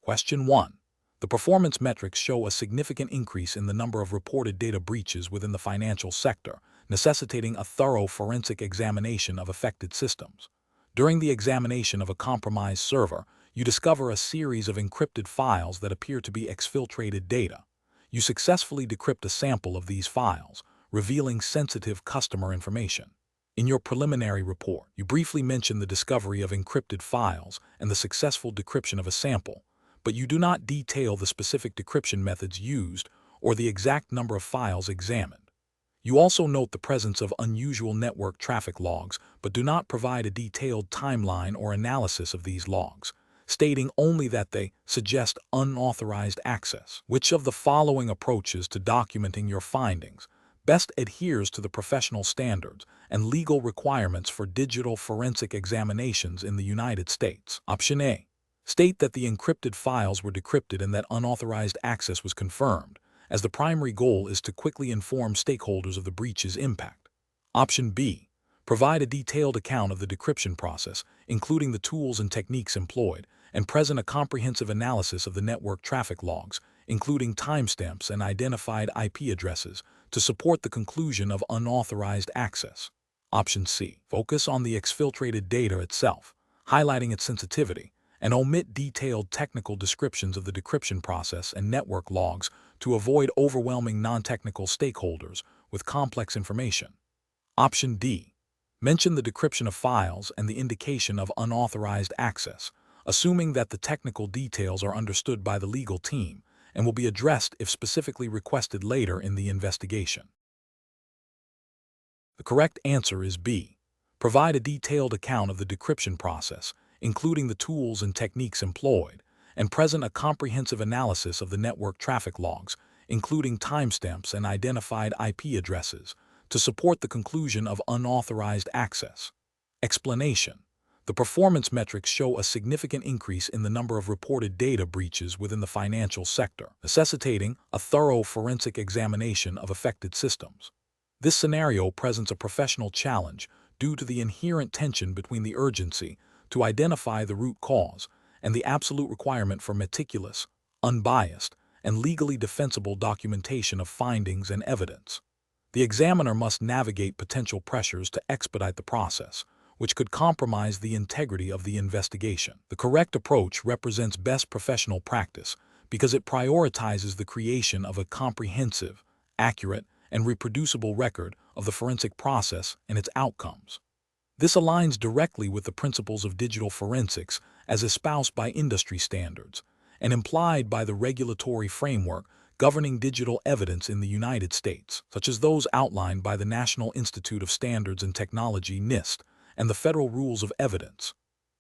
Question 1. The performance metrics show a significant increase in the number of reported data breaches within the financial sector, necessitating a thorough forensic examination of affected systems. During the examination of a compromised server, you discover a series of encrypted files that appear to be exfiltrated data. You successfully decrypt a sample of these files, revealing sensitive customer information. In your preliminary report, you briefly mention the discovery of encrypted files and the successful decryption of a sample, but you do not detail the specific decryption methods used or the exact number of files examined. You also note the presence of unusual network traffic logs, but do not provide a detailed timeline or analysis of these logs, stating only that they suggest unauthorized access. Which of the following approaches to documenting your findings best adheres to the professional standards and legal requirements for digital forensic examinations in the United States? Option A. State that the encrypted files were decrypted and that unauthorized access was confirmed, as the primary goal is to quickly inform stakeholders of the breach's impact. Option B. Provide a detailed account of the decryption process, including the tools and techniques employed, and present a comprehensive analysis of the network traffic logs, including timestamps and identified IP addresses, to support the conclusion of unauthorized access. Option C. Focus on the exfiltrated data itself, highlighting its sensitivity, and omit detailed technical descriptions of the decryption process and network logs to avoid overwhelming non-technical stakeholders with complex information. Option D. Mention the decryption of files and the indication of unauthorized access, assuming that the technical details are understood by the legal team and will be addressed if specifically requested later in the investigation. The correct answer is B. Provide a detailed account of the decryption process, including the tools and techniques employed, and present a comprehensive analysis of the network traffic logs, including timestamps and identified IP addresses, to support the conclusion of unauthorized access. Explanation. The performance metrics show a significant increase in the number of reported data breaches within the financial sector, necessitating a thorough forensic examination of affected systems. This scenario presents a professional challenge due to the inherent tension between the urgency to identify the root cause and the absolute requirement for meticulous, unbiased, and legally defensible documentation of findings and evidence. The examiner must navigate potential pressures to expedite the process, which could compromise the integrity of the investigation. The correct approach represents best professional practice because it prioritizes the creation of a comprehensive, accurate, and reproducible record of the forensic process and its outcomes. This aligns directly with the principles of digital forensics as espoused by industry standards and implied by the regulatory framework governing digital evidence in the United States, such as those outlined by the National Institute of Standards and Technology (NIST) and the Federal Rules of Evidence.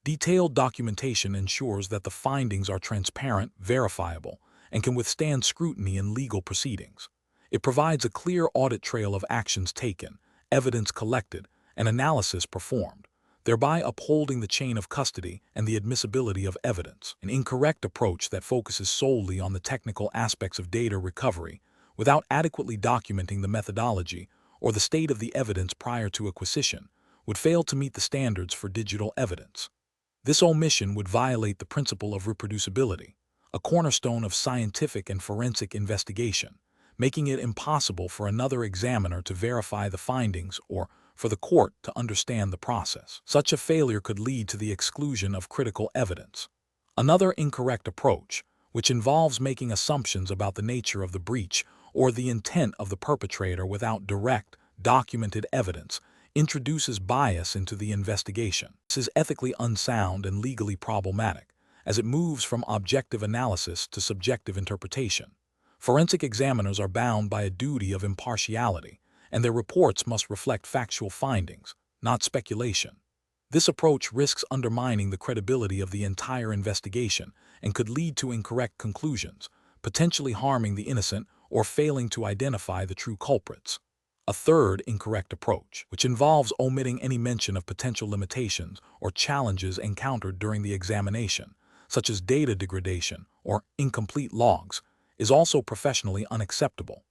Detailed documentation ensures that the findings are transparent, verifiable, and can withstand scrutiny in legal proceedings. It provides a clear audit trail of actions taken, evidence collected, and analysis performed, thereby upholding the chain of custody and the admissibility of evidence. An incorrect approach that focuses solely on the technical aspects of data recovery without adequately documenting the methodology or the state of the evidence prior to acquisition would fail to meet the standards for digital evidence. This omission would violate the principle of reproducibility, a cornerstone of scientific and forensic investigation, making it impossible for another examiner to verify the findings or for the court to understand the process. Such a failure could lead to the exclusion of critical evidence. Another incorrect approach, which involves making assumptions about the nature of the breach or the intent of the perpetrator without direct, documented evidence, introduces bias into the investigation. This is ethically unsound and legally problematic, as it moves from objective analysis to subjective interpretation. Forensic examiners are bound by a duty of impartiality, and their reports must reflect factual findings, not speculation. This approach risks undermining the credibility of the entire investigation and could lead to incorrect conclusions, potentially harming the innocent or failing to identify the true culprits. A third incorrect approach, which involves omitting any mention of potential limitations or challenges encountered during the examination, such as data degradation or incomplete logs, is also professionally unacceptable.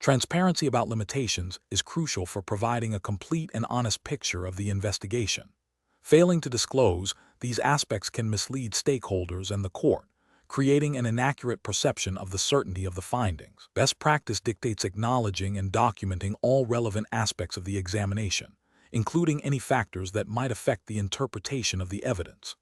Transparency about limitations is crucial for providing a complete and honest picture of the investigation. Failing to disclose these aspects can mislead stakeholders and the court, creating an inaccurate perception of the certainty of the findings. Best practice dictates acknowledging and documenting all relevant aspects of the examination, including any factors that might affect the interpretation of the evidence.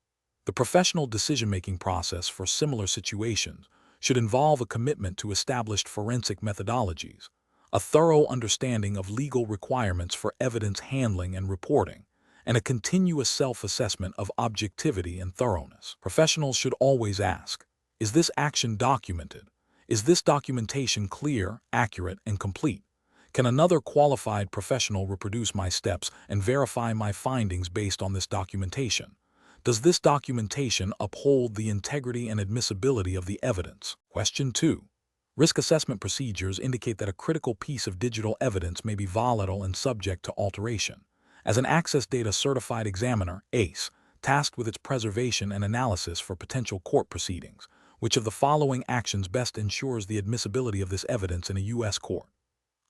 The professional decision-making process for similar situations should involve a commitment to established forensic methodologies, a thorough understanding of legal requirements for evidence handling and reporting, and a continuous self-assessment of objectivity and thoroughness. Professionals should always ask, is this action documented? Is this documentation clear, accurate, and complete? Can another qualified professional reproduce my steps and verify my findings based on this documentation? Does this documentation uphold the integrity and admissibility of the evidence? Question 2. Risk assessment procedures indicate that a critical piece of digital evidence may be volatile and subject to alteration. As an AccessData certified examiner, ACE, tasked with its preservation and analysis for potential court proceedings, which of the following actions best ensures the admissibility of this evidence in a U.S. court?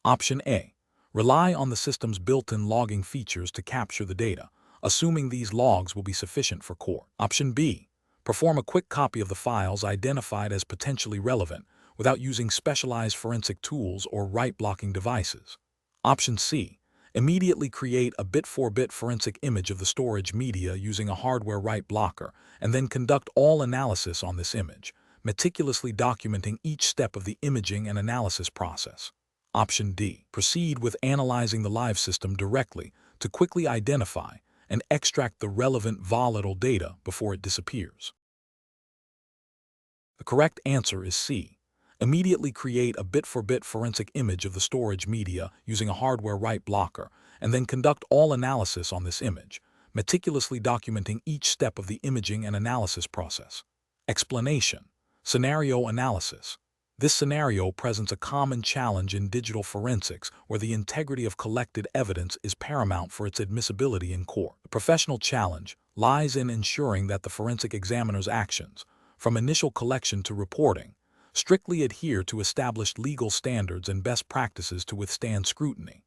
Option A. Rely on the system's built-in logging features to capture the data, assuming these logs will be sufficient for court. Option B. Perform a quick copy of the files identified as potentially relevant without using specialized forensic tools or write-blocking devices. Option C. Immediately create a bit-for-bit forensic image of the storage media using a hardware write blocker, and then conduct all analysis on this image, meticulously documenting each step of the imaging and analysis process. Option D. Proceed with analyzing the live system directly to quickly identify and extract the relevant volatile data before it disappears. The correct answer is C. Immediately create a bit-for-bit forensic image of the storage media using a hardware write blocker, and then conduct all analysis on this image, meticulously documenting each step of the imaging and analysis process. Explanation. Scenario analysis. This scenario presents a common challenge in digital forensics where the integrity of collected evidence is paramount for its admissibility in court. The professional challenge lies in ensuring that the forensic examiner's actions, from initial collection to reporting, strictly adhere to established legal standards and best practices to withstand scrutiny.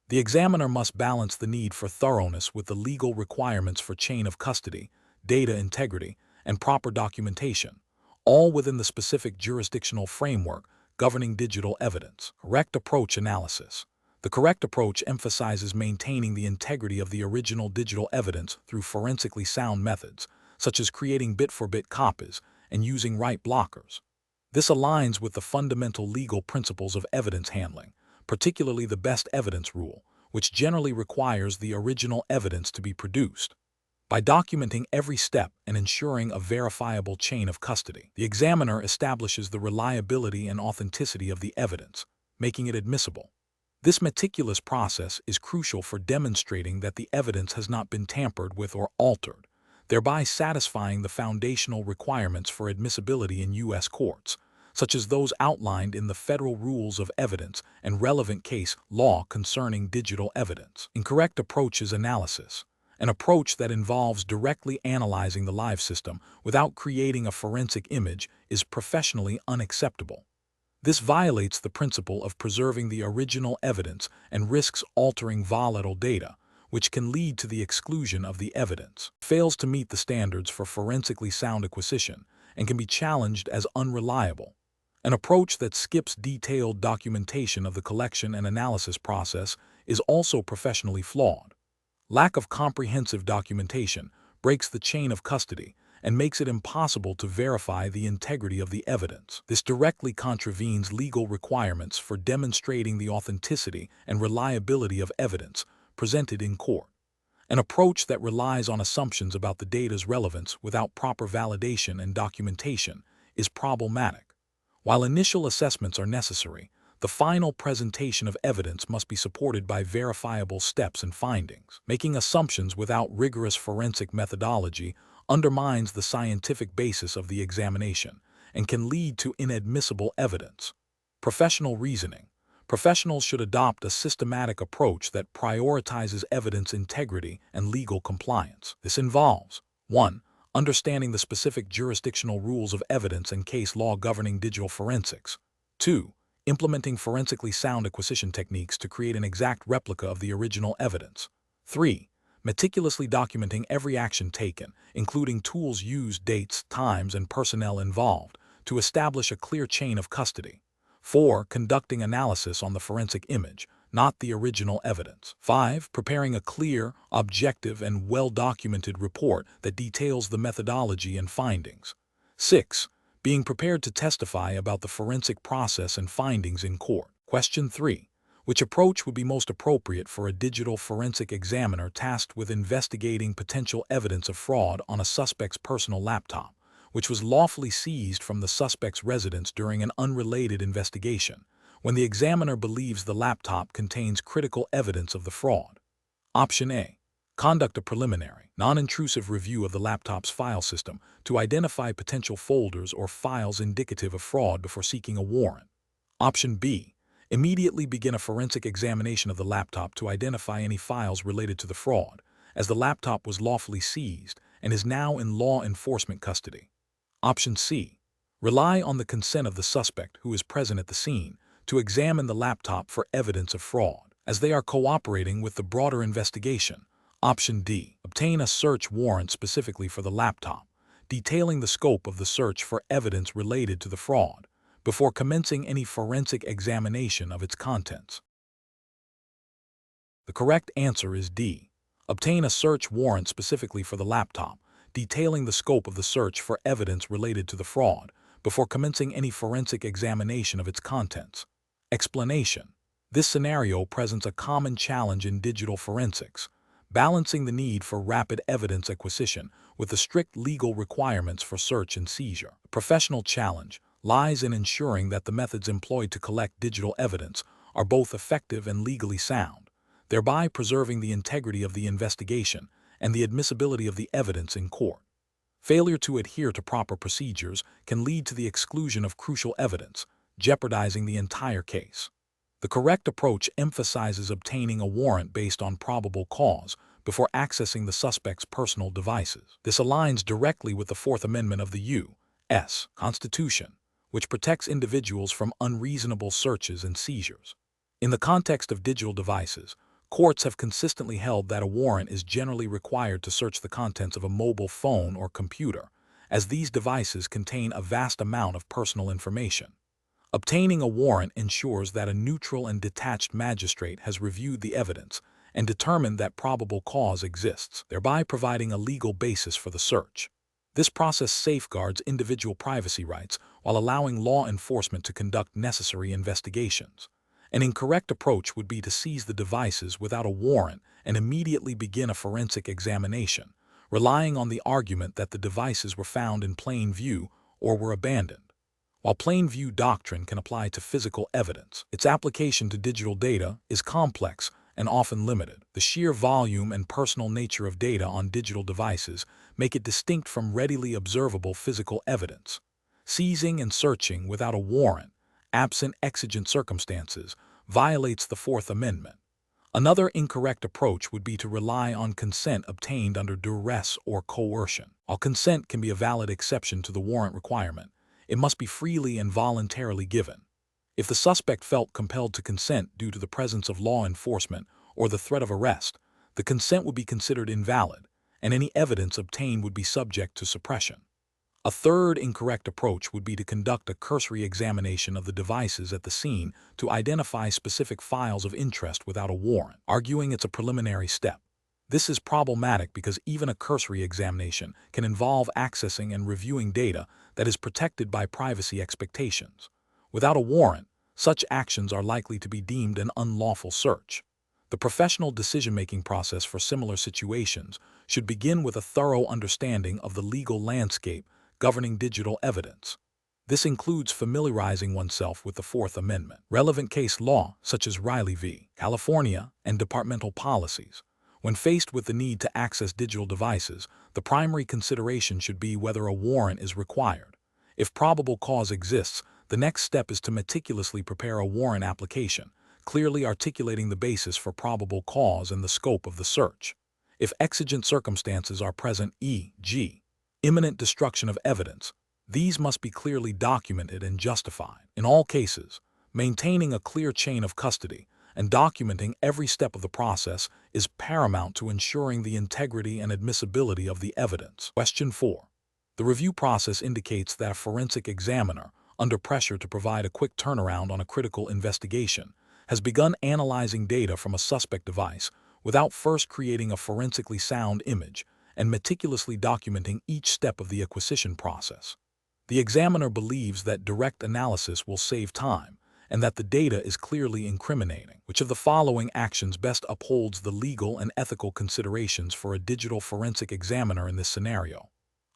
The examiner must balance the need for thoroughness with the legal requirements for chain of custody, data integrity, and proper documentation, all within the specific jurisdictional framework governing digital evidence. Correct approach analysis. The correct approach emphasizes maintaining the integrity of the original digital evidence through forensically sound methods, such as creating bit-for-bit copies and using write blockers. This aligns with the fundamental legal principles of evidence handling, particularly the best evidence rule, which generally requires the original evidence to be produced. By documenting every step and ensuring a verifiable chain of custody, the examiner establishes the reliability and authenticity of the evidence, making it admissible. This meticulous process is crucial for demonstrating that the evidence has not been tampered with or altered, thereby satisfying the foundational requirements for admissibility in U.S. courts, such as those outlined in the Federal Rules of Evidence and relevant case law concerning digital evidence. Incorrect approach is analysis. An approach that involves directly analyzing the live system without creating a forensic image is professionally unacceptable. This violates the principle of preserving the original evidence and risks altering volatile data, which can lead to the exclusion of the evidence. It fails to meet the standards for forensically sound acquisition and can be challenged as unreliable. An approach that skips detailed documentation of the collection and analysis process is also professionally flawed. Lack of comprehensive documentation breaks the chain of custody and makes it impossible to verify the integrity of the evidence. This directly contravenes legal requirements for demonstrating the authenticity and reliability of evidence presented in court. An approach that relies on assumptions about the data's relevance without proper validation and documentation is problematic. While initial assessments are necessary, the final presentation of evidence must be supported by verifiable steps and findings. Making assumptions without rigorous forensic methodology undermines the scientific basis of the examination and can lead to inadmissible evidence. Professional reasoning. Professionals should adopt a systematic approach that prioritizes evidence integrity and legal compliance. This involves 1. Understanding the specific jurisdictional rules of evidence and case law governing digital forensics. 2. Implementing forensically sound acquisition techniques to create an exact replica of the original evidence. 3. Meticulously documenting every action taken, including tools used, dates, times, and personnel involved, to establish a clear chain of custody. 4. Conducting analysis on the forensic image, not the original evidence. 5. Preparing a clear, objective, and well-documented report that details the methodology and findings. 6. Being prepared to testify about the forensic process and findings in court. Question 3. Which approach would be most appropriate for a digital forensic examiner tasked with investigating potential evidence of fraud on a suspect's personal laptop, which was lawfully seized from the suspect's residence during an unrelated investigation, when the examiner believes the laptop contains critical evidence of the fraud? Option A. Conduct a preliminary, non-intrusive review of the laptop's file system to identify potential folders or files indicative of fraud before seeking a warrant. Option B. Immediately begin a forensic examination of the laptop to identify any files related to the fraud, as the laptop was lawfully seized and is now in law enforcement custody. Option C. Rely on the consent of the suspect who is present at the scene to examine the laptop for evidence of fraud, as they are cooperating with the broader investigation. Option D. Obtain a search warrant specifically for the laptop, detailing the scope of the search for evidence related to the fraud, before commencing any forensic examination of its contents. The correct answer is D. Obtain a search warrant specifically for the laptop, detailing the scope of the search for evidence related to the fraud, before commencing any forensic examination of its contents. Explanation. This scenario presents a common challenge in digital forensics, balancing the need for rapid evidence acquisition with the strict legal requirements for search and seizure. The professional challenge lies in ensuring that the methods employed to collect digital evidence are both effective and legally sound, thereby preserving the integrity of the investigation and the admissibility of the evidence in court. Failure to adhere to proper procedures can lead to the exclusion of crucial evidence, jeopardizing the entire case. The correct approach emphasizes obtaining a warrant based on probable cause before accessing the suspect's personal devices. This aligns directly with the Fourth Amendment of the U.S. Constitution, which protects individuals from unreasonable searches and seizures. In the context of digital devices, courts have consistently held that a warrant is generally required to search the contents of a mobile phone or computer, as these devices contain a vast amount of personal information. Obtaining a warrant ensures that a neutral and detached magistrate has reviewed the evidence and determined that probable cause exists, thereby providing a legal basis for the search. This process safeguards individual privacy rights while allowing law enforcement to conduct necessary investigations. An incorrect approach would be to seize the devices without a warrant and immediately begin a forensic examination, relying on the argument that the devices were found in plain view or were abandoned. While plain view doctrine can apply to physical evidence, its application to digital data is complex and often limited. The sheer volume and personal nature of data on digital devices make it distinct from readily observable physical evidence. Seizing and searching without a warrant, absent exigent circumstances, violates the Fourth Amendment. Another incorrect approach would be to rely on consent obtained under duress or coercion. While consent can be a valid exception to the warrant requirement, it must be freely and voluntarily given. If the suspect felt compelled to consent due to the presence of law enforcement or the threat of arrest, the consent would be considered invalid, and any evidence obtained would be subject to suppression. A third incorrect approach would be to conduct a cursory examination of the devices at the scene to identify specific files of interest without a warrant, arguing it's a preliminary step. This is problematic because even a cursory examination can involve accessing and reviewing data that is protected by privacy expectations. Without a warrant, such actions are likely to be deemed an unlawful search. The professional decision-making process for similar situations should begin with a thorough understanding of the legal landscape governing digital evidence. This includes familiarizing oneself with the Fourth Amendment, relevant case law such as Riley v. California, and departmental policies. When faced with the need to access digital devices, the primary consideration should be whether a warrant is required. If probable cause exists, the next step is to meticulously prepare a warrant application, clearly articulating the basis for probable cause and the scope of the search. If exigent circumstances are present, e.g., imminent destruction of evidence, these must be clearly documented and justified. In all cases, maintaining a clear chain of custody and documenting every step of the process is paramount to ensuring the integrity and admissibility of the evidence. Question 4. The review process indicates that a forensic examiner, under pressure to provide a quick turnaround on a critical investigation, has begun analyzing data from a suspect device without first creating a forensically sound image and meticulously documenting each step of the acquisition process. The examiner believes that direct analysis will save time and that the data is clearly incriminating. Which of the following actions best upholds the legal and ethical considerations for a digital forensic examiner in this scenario?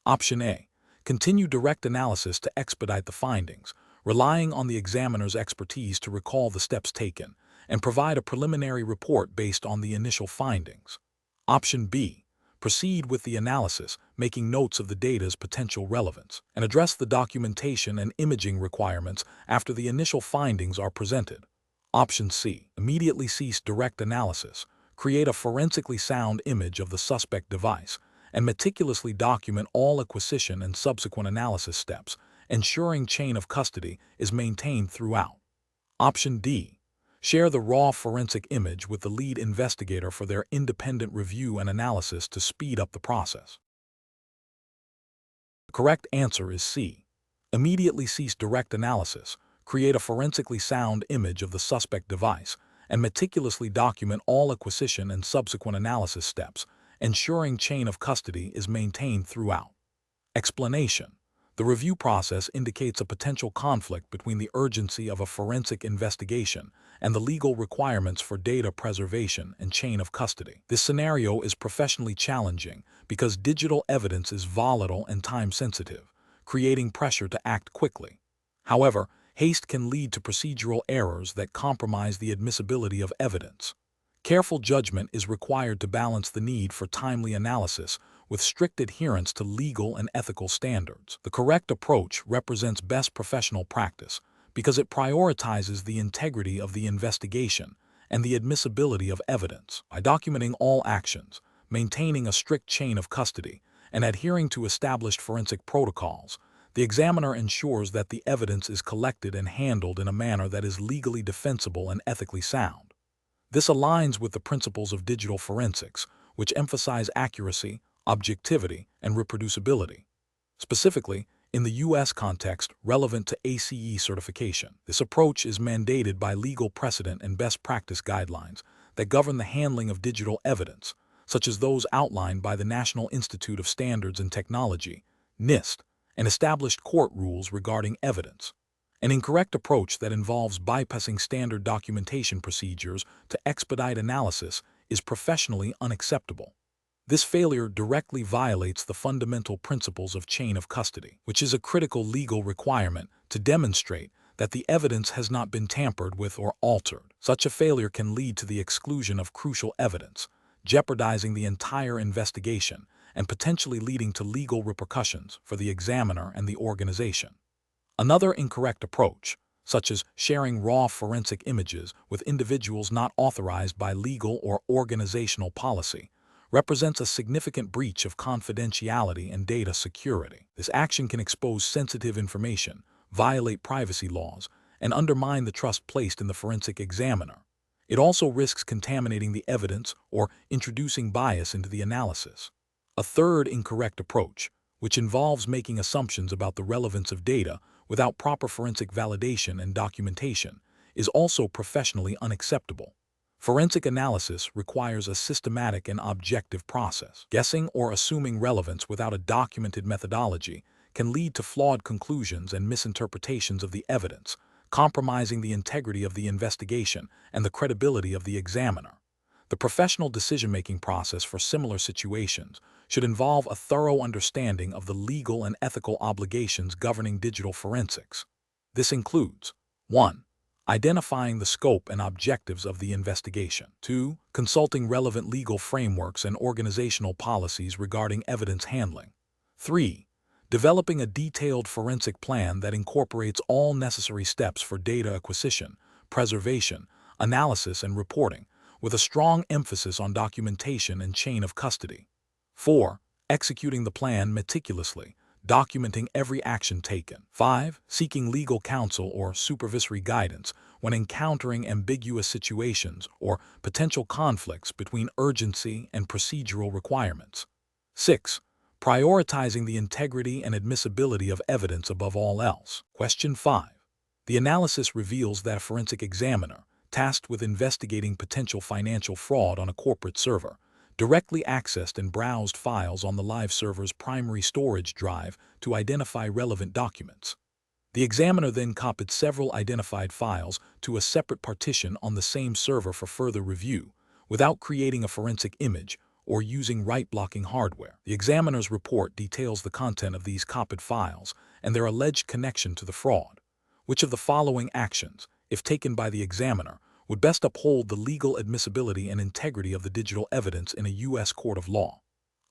Option A. Continue direct analysis to expedite the findings, relying on the examiner's expertise to recall the steps taken and provide a preliminary report based on the initial findings. Option B. Proceed with the analysis, making notes of the data's potential relevance, and address the documentation and imaging requirements after the initial findings are presented. Option C. Immediately cease direct analysis, create a forensically sound image of the suspect device, and meticulously document all acquisition and subsequent analysis steps, ensuring chain of custody is maintained throughout. Option D. Share the raw forensic image with the lead investigator for their independent review and analysis to speed up the process. The correct answer is C. Immediately cease direct analysis, create a forensically sound image of the suspect device, and meticulously document all acquisition and subsequent analysis steps, ensuring chain of custody is maintained throughout. Explanation. The review process indicates a potential conflict between the urgency of a forensic investigation and the legal requirements for data preservation and chain of custody. This scenario is professionally challenging because digital evidence is volatile and time-sensitive, creating pressure to act quickly. However, haste can lead to procedural errors that compromise the admissibility of evidence. Careful judgment is required to balance the need for timely analysis with strict adherence to legal and ethical standards. The correct approach represents best professional practice because it prioritizes the integrity of the investigation and the admissibility of evidence. By documenting all actions, maintaining a strict chain of custody, and adhering to established forensic protocols, the examiner ensures that the evidence is collected and handled in a manner that is legally defensible and ethically sound. This aligns with the principles of digital forensics, which emphasize accuracy, objectivity, and reproducibility. Specifically, in the U.S. context relevant to ACE certification, this approach is mandated by legal precedent and best practice guidelines that govern the handling of digital evidence, such as those outlined by the National Institute of Standards and Technology, NIST, and established court rules regarding evidence. An incorrect approach that involves bypassing standard documentation procedures to expedite analysis is professionally unacceptable. This failure directly violates the fundamental principles of chain of custody, which is a critical legal requirement to demonstrate that the evidence has not been tampered with or altered. Such a failure can lead to the exclusion of crucial evidence, jeopardizing the entire investigation and potentially leading to legal repercussions for the examiner and the organization. Another incorrect approach, such as sharing raw forensic images with individuals not authorized by legal or organizational policy, represents a significant breach of confidentiality and data security. This action can expose sensitive information, violate privacy laws, and undermine the trust placed in the forensic examiner. It also risks contaminating the evidence or introducing bias into the analysis. A third incorrect approach, which involves making assumptions about the relevance of data without proper forensic validation and documentation, is also professionally unacceptable. Forensic analysis requires a systematic and objective process. Guessing or assuming relevance without a documented methodology can lead to flawed conclusions and misinterpretations of the evidence, compromising the integrity of the investigation and the credibility of the examiner. The professional decision-making process for similar situations should involve a thorough understanding of the legal and ethical obligations governing digital forensics. This includes 1. Identifying the scope and objectives of the investigation. 2. Consulting relevant legal frameworks and organizational policies regarding evidence handling. 3. Developing a detailed forensic plan that incorporates all necessary steps for data acquisition, preservation, analysis, and reporting, with a strong emphasis on documentation and chain of custody. 4. Executing the plan meticulously, documenting every action taken. 5. Seeking legal counsel or supervisory guidance when encountering ambiguous situations or potential conflicts between urgency and procedural requirements. 6. prioritizing the integrity and admissibility of evidence above all else. Question 5. The analysis reveals that a forensic examiner, tasked with investigating potential financial fraud on a corporate server, directly accessed and browsed files on the live server's primary storage drive to identify relevant documents. The examiner then copied several identified files to a separate partition on the same server for further review, without creating a forensic image or using write-blocking hardware. The examiner's report details the content of these copied files and their alleged connection to the fraud. Which of the following actions, if taken by the examiner, would best uphold the legal admissibility and integrity of the digital evidence in a U.S. court of law?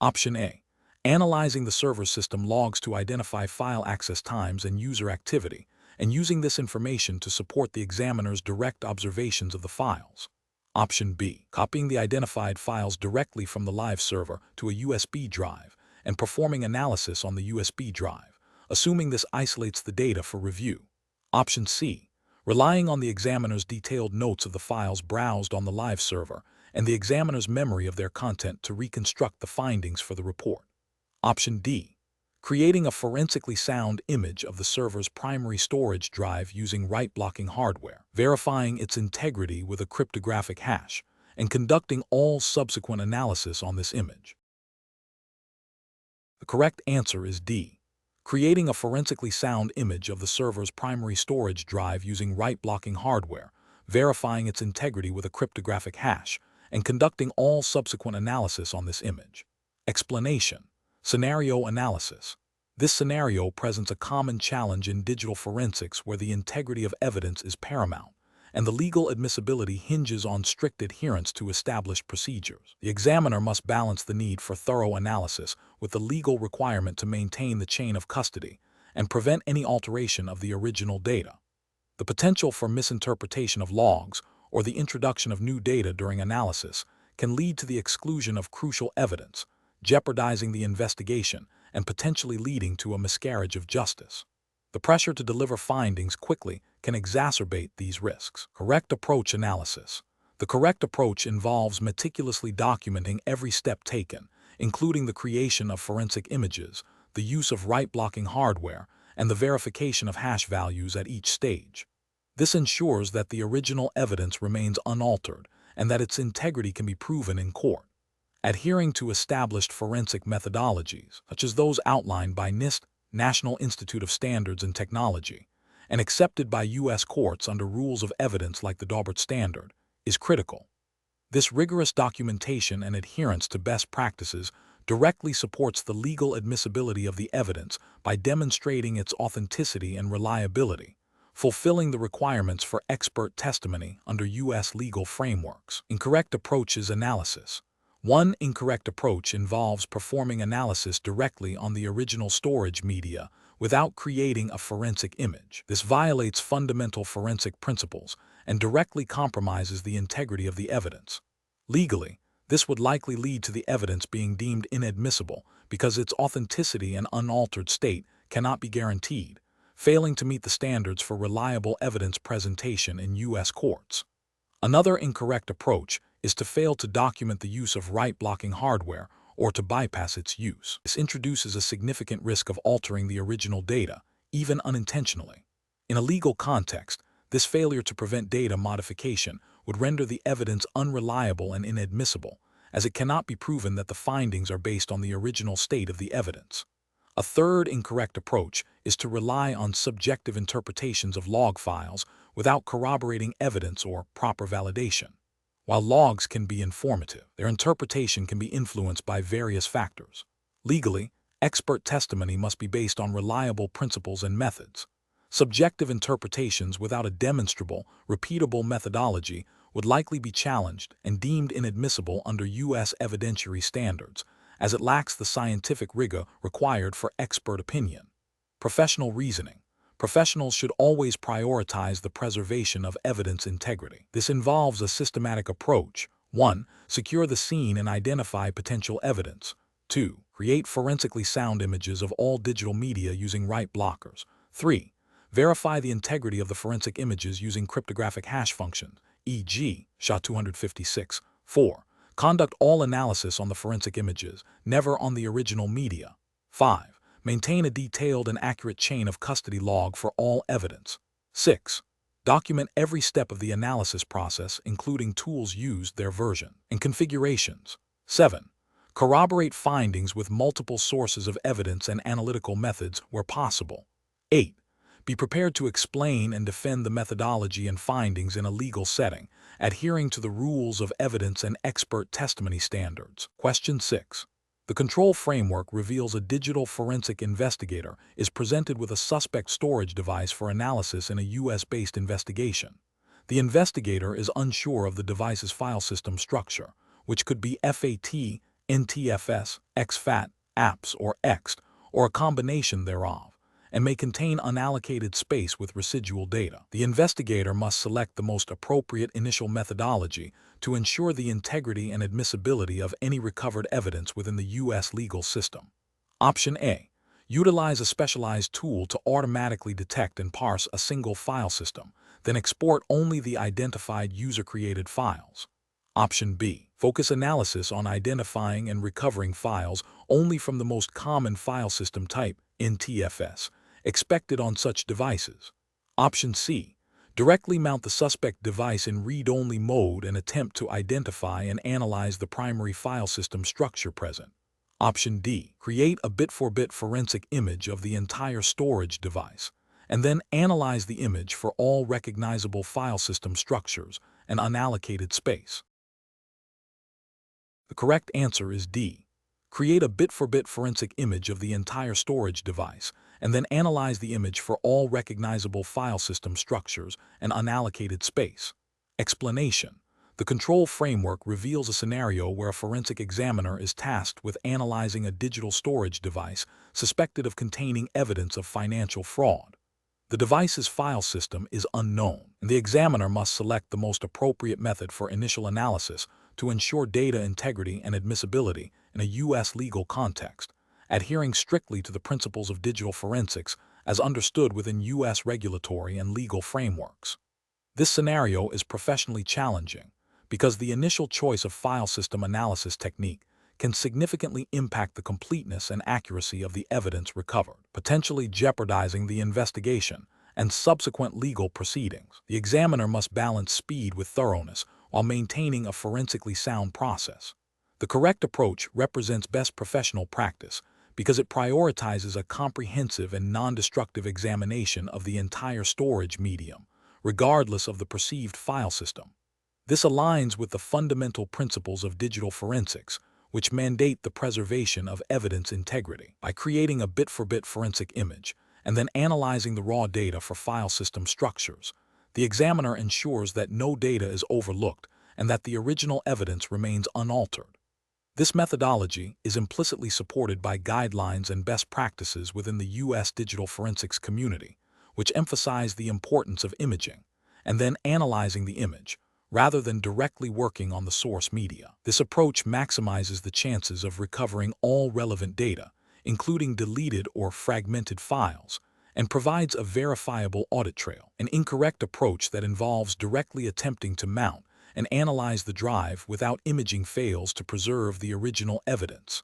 Option A. Analyzing the server system logs to identify file access times and user activity, and using this information to support the examiner's direct observations of the files. Option B. Copying the identified files directly from the live server to a USB drive and performing analysis on the USB drive, assuming this isolates the data for review. Option C. Relying on the examiner's detailed notes of the files browsed on the live server and the examiner's memory of their content to reconstruct the findings for the report. Option D. Creating a forensically sound image of the server's primary storage drive using write-blocking hardware, verifying its integrity with a cryptographic hash, and conducting all subsequent analysis on this image. The correct answer is D. Creating a forensically sound image of the server's primary storage drive using write-blocking hardware, verifying its integrity with a cryptographic hash, and conducting all subsequent analysis on this image. Explanation. Scenario analysis. This scenario presents a common challenge in digital forensics where the integrity of evidence is paramount, and the legal admissibility hinges on strict adherence to established procedures. The examiner must balance the need for thorough analysis with the legal requirement to maintain the chain of custody and prevent any alteration of the original data. The potential for misinterpretation of logs or the introduction of new data during analysis can lead to the exclusion of crucial evidence, jeopardizing the investigation and potentially leading to a miscarriage of justice. The pressure to deliver findings quickly can exacerbate these risks. Correct approach analysis. The correct approach involves meticulously documenting every step taken, including the creation of forensic images, the use of write-blocking hardware, and the verification of hash values at each stage. This ensures that the original evidence remains unaltered and that its integrity can be proven in court. Adhering to established forensic methodologies, such as those outlined by NIST, National Institute of Standards and Technology, and accepted by U.S. courts under rules of evidence like the Daubert Standard, is critical. This rigorous documentation and adherence to best practices directly supports the legal admissibility of the evidence by demonstrating its authenticity and reliability, fulfilling the requirements for expert testimony under U.S. legal frameworks. Incorrect approaches analysis. One incorrect approach involves performing analysis directly on the original storage media without creating a forensic image. This violates fundamental forensic principles and directly compromises the integrity of the evidence. Legally, this would likely lead to the evidence being deemed inadmissible because its authenticity and unaltered state cannot be guaranteed, failing to meet the standards for reliable evidence presentation in U.S. courts. Another incorrect approach is to fail to document the use of write-blocking hardware or to bypass its use. This introduces a significant risk of altering the original data, even unintentionally. In a legal context, this failure to prevent data modification would render the evidence unreliable and inadmissible, as it cannot be proven that the findings are based on the original state of the evidence. A third incorrect approach is to rely on subjective interpretations of log files without corroborating evidence or proper validation. While logs can be informative, their interpretation can be influenced by various factors. Legally, expert testimony must be based on reliable principles and methods. Subjective interpretations without a demonstrable, repeatable methodology would likely be challenged and deemed inadmissible under U.S. evidentiary standards, as it lacks the scientific rigor required for expert opinion. Professional reasoning. Professionals should always prioritize the preservation of evidence integrity. This involves a systematic approach. 1. Secure the scene and identify potential evidence. 2. Create forensically sound images of all digital media using write blockers. 3. Verify the integrity of the forensic images using cryptographic hash functions, e.g., SHA-256. 4. Conduct all analysis on the forensic images, never on the original media. 5. Maintain a detailed and accurate chain of custody log for all evidence. 6. Document every step of the analysis process, including tools used, their version, and configurations. 7. Corroborate findings with multiple sources of evidence and analytical methods where possible. 8. Be prepared to explain and defend the methodology and findings in a legal setting, adhering to the rules of evidence and expert testimony standards. Question 6. The control framework reveals a digital forensic investigator is presented with a suspect storage device for analysis in a US-based investigation. The investigator is unsure of the device's file system structure, which could be FAT, NTFS, exFAT, APPS, or EXT, or a combination thereof, and may contain unallocated space with residual data. The investigator must select the most appropriate initial methodology to ensure the integrity and admissibility of any recovered evidence within the U.S. legal system. Option A. Utilize a specialized tool to automatically detect and parse a single file system, then export only the identified user-created files. Option B. Focus analysis on identifying and recovering files only from the most common file system type, NTFS, expected on such devices. Option C. Directly mount the suspect device in read-only mode and attempt to identify and analyze the primary file system structure present. Option D. Create a bit-for-bit forensic image of the entire storage device, and then analyze the image for all recognizable file system structures and unallocated space. The correct answer is D. Create a bit-for-bit forensic image of the entire storage device, and then analyze the image for all recognizable file system structures and unallocated space. Explanation. The control framework reveals a scenario where a forensic examiner is tasked with analyzing a digital storage device suspected of containing evidence of financial fraud. The device's file system is unknown, and the examiner must select the most appropriate method for initial analysis to ensure data integrity and admissibility in a U.S. legal context, adhering strictly to the principles of digital forensics as understood within U.S. regulatory and legal frameworks. This scenario is professionally challenging because the initial choice of file system analysis technique can significantly impact the completeness and accuracy of the evidence recovered, potentially jeopardizing the investigation and subsequent legal proceedings. The examiner must balance speed with thoroughness while maintaining a forensically sound process. The correct approach represents best professional practice because it prioritizes a comprehensive and non-destructive examination of the entire storage medium, regardless of the perceived file system. This aligns with the fundamental principles of digital forensics, which mandate the preservation of evidence integrity. By creating a bit-for-bit forensic image and then analyzing the raw data for file system structures, the examiner ensures that no data is overlooked and that the original evidence remains unaltered. This methodology is implicitly supported by guidelines and best practices within the U.S. digital forensics community, which emphasize the importance of imaging and then analyzing the image, rather than directly working on the source media. This approach maximizes the chances of recovering all relevant data, including deleted or fragmented files, and provides a verifiable audit trail. An incorrect approach that involves directly attempting to mount and analyze the drive without imaging fails to preserve the original evidence.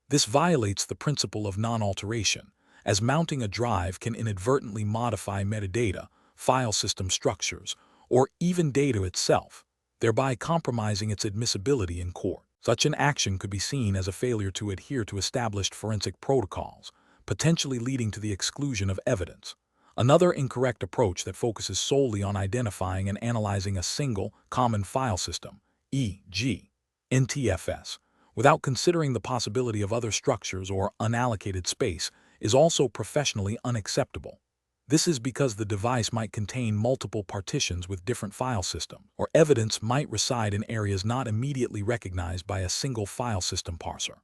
This violates the principle of non-alteration, as mounting a drive can inadvertently modify metadata, file system structures, or even data itself, thereby compromising its admissibility in court. Such an action could be seen as a failure to adhere to established forensic protocols, potentially leading to the exclusion of evidence. Another incorrect approach that focuses solely on identifying and analyzing a single, common file system, e.g., NTFS, without considering the possibility of other structures or unallocated space is also professionally unacceptable. This is because the device might contain multiple partitions with different file systems, or evidence might reside in areas not immediately recognized by a single file system parser.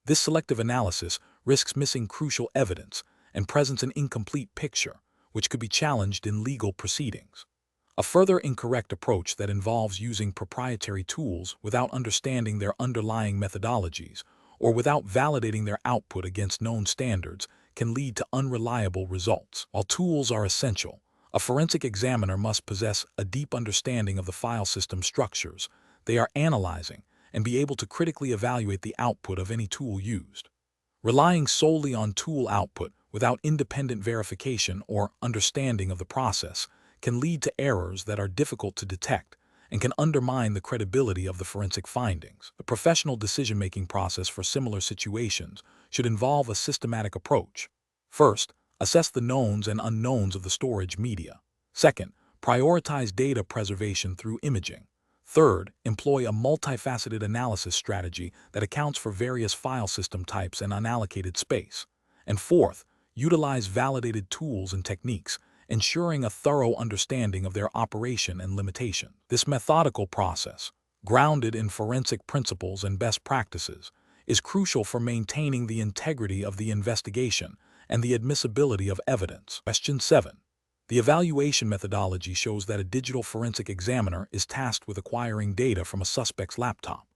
This selective analysis risks missing crucial evidence and presents an incomplete picture, which could be challenged in legal proceedings. A further incorrect approach that involves using proprietary tools without understanding their underlying methodologies or without validating their output against known standards can lead to unreliable results. While tools are essential, a forensic examiner must possess a deep understanding of the file system structures they are analyzing and be able to critically evaluate the output of any tool used. Relying solely on tool output without independent verification or understanding of the process can lead to errors that are difficult to detect and can undermine the credibility of the forensic findings. The professional decision-making process for similar situations should involve a systematic approach. First, assess the knowns and unknowns of the storage media. Second, prioritize data preservation through imaging. Third, employ a multifaceted analysis strategy that accounts for various file system types and unallocated space. And fourth, utilize validated tools and techniques, ensuring a thorough understanding of their operation and limitation. This methodical process, grounded in forensic principles and best practices, is crucial for maintaining the integrity of the investigation and the admissibility of evidence. Question 7. The evaluation methodology shows that a digital forensic examiner is tasked with acquiring data from a suspect's laptop.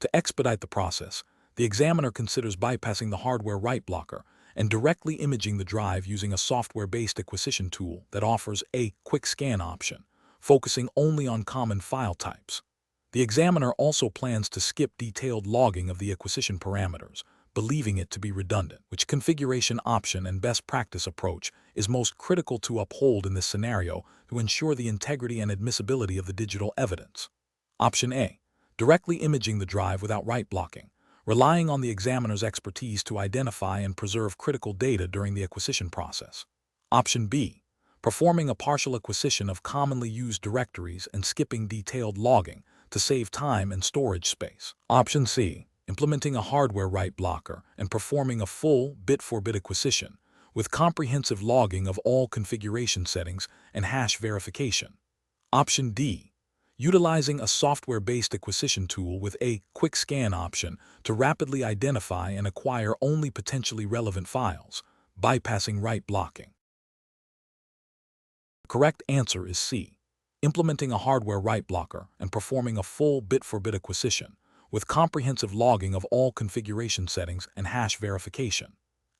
To expedite the process, the examiner considers bypassing the hardware write blocker and directly imaging the drive using a software-based acquisition tool that offers a quick scan option, focusing only on common file types. The examiner also plans to skip detailed logging of the acquisition parameters, believing it to be redundant. Which configuration option and best practice approach is most critical to uphold in this scenario to ensure the integrity and admissibility of the digital evidence? Option A. Directly imaging the drive without write blocking, relying on the examiner's expertise to identify and preserve critical data during the acquisition process. Option B. Performing a partial acquisition of commonly used directories and skipping detailed logging to save time and storage space. Option C. Implementing a hardware write blocker and performing a full bit-for-bit acquisition with comprehensive logging of all configuration settings and hash verification. Option D. Utilizing a software-based acquisition tool with a quick scan option to rapidly identify and acquire only potentially relevant files, bypassing write blocking. The correct answer is C. Implementing a hardware write blocker and performing a full bit-for-bit acquisition with comprehensive logging of all configuration settings and hash verification.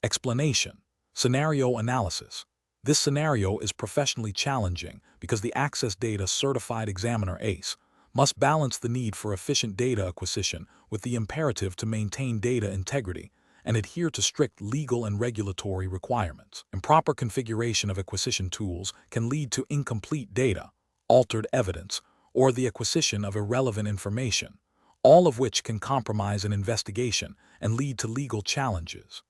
Explanation. Scenario analysis. This scenario is professionally challenging because the AccessData certified examiner ACE must balance the need for efficient data acquisition with the imperative to maintain data integrity and adhere to strict legal and regulatory requirements. Improper configuration of acquisition tools can lead to incomplete data, altered evidence, or the acquisition of irrelevant information, all of which can compromise an investigation and lead to legal challenges.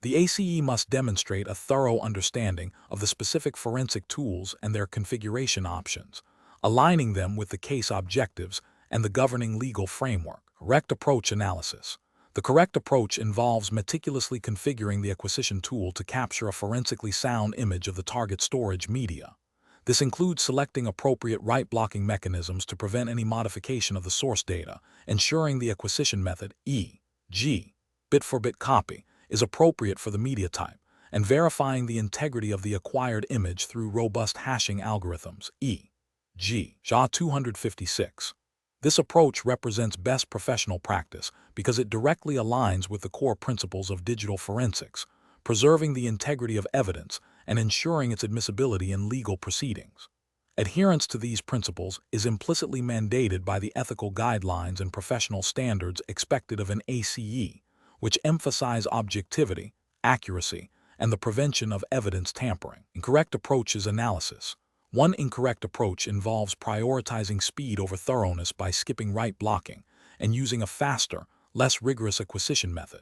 The ACE must demonstrate a thorough understanding of the specific forensic tools and their configuration options, aligning them with the case objectives and the governing legal framework. Correct approach analysis. The correct approach involves meticulously configuring the acquisition tool to capture a forensically sound image of the target storage media. This includes selecting appropriate write blocking mechanisms to prevent any modification of the source data, ensuring the acquisition method, e.g., bit-for-bit copy, is appropriate for the media type, and verifying the integrity of the acquired image through robust hashing algorithms, e.g., SHA-256. This approach represents best professional practice because it directly aligns with the core principles of digital forensics, preserving the integrity of evidence and ensuring its admissibility in legal proceedings. Adherence to these principles is implicitly mandated by the ethical guidelines and professional standards expected of an ACE, which emphasize objectivity, accuracy, and the prevention of evidence tampering. Incorrect approaches analysis. One incorrect approach involves prioritizing speed over thoroughness by skipping write blocking and using a faster, less rigorous acquisition method.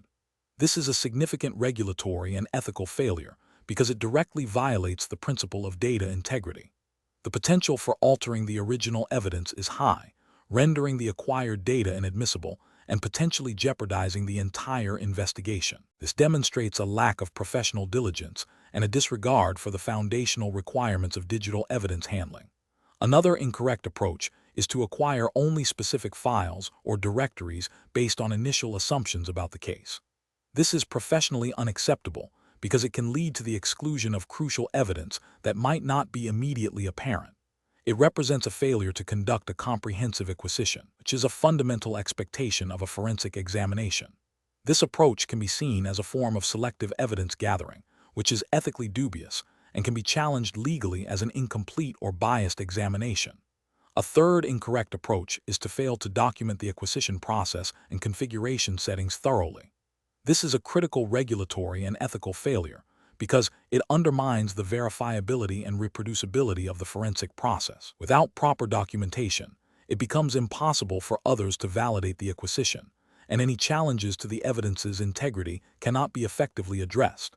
This is a significant regulatory and ethical failure because it directly violates the principle of data integrity. The potential for altering the original evidence is high, rendering the acquired data inadmissible and potentially jeopardizing the entire investigation. This demonstrates a lack of professional diligence and a disregard for the foundational requirements of digital evidence handling. Another incorrect approach is to acquire only specific files or directories based on initial assumptions about the case. This is professionally unacceptable because it can lead to the exclusion of crucial evidence that might not be immediately apparent. It represents a failure to conduct a comprehensive acquisition, which is a fundamental expectation of a forensic examination. This approach can be seen as a form of selective evidence gathering, which is ethically dubious and can be challenged legally as an incomplete or biased examination. A third incorrect approach is to fail to document the acquisition process and configuration settings thoroughly. This is a critical regulatory and ethical failure because it undermines the verifiability and reproducibility of the forensic process. Without proper documentation, it becomes impossible for others to validate the acquisition, and any challenges to the evidence's integrity cannot be effectively addressed.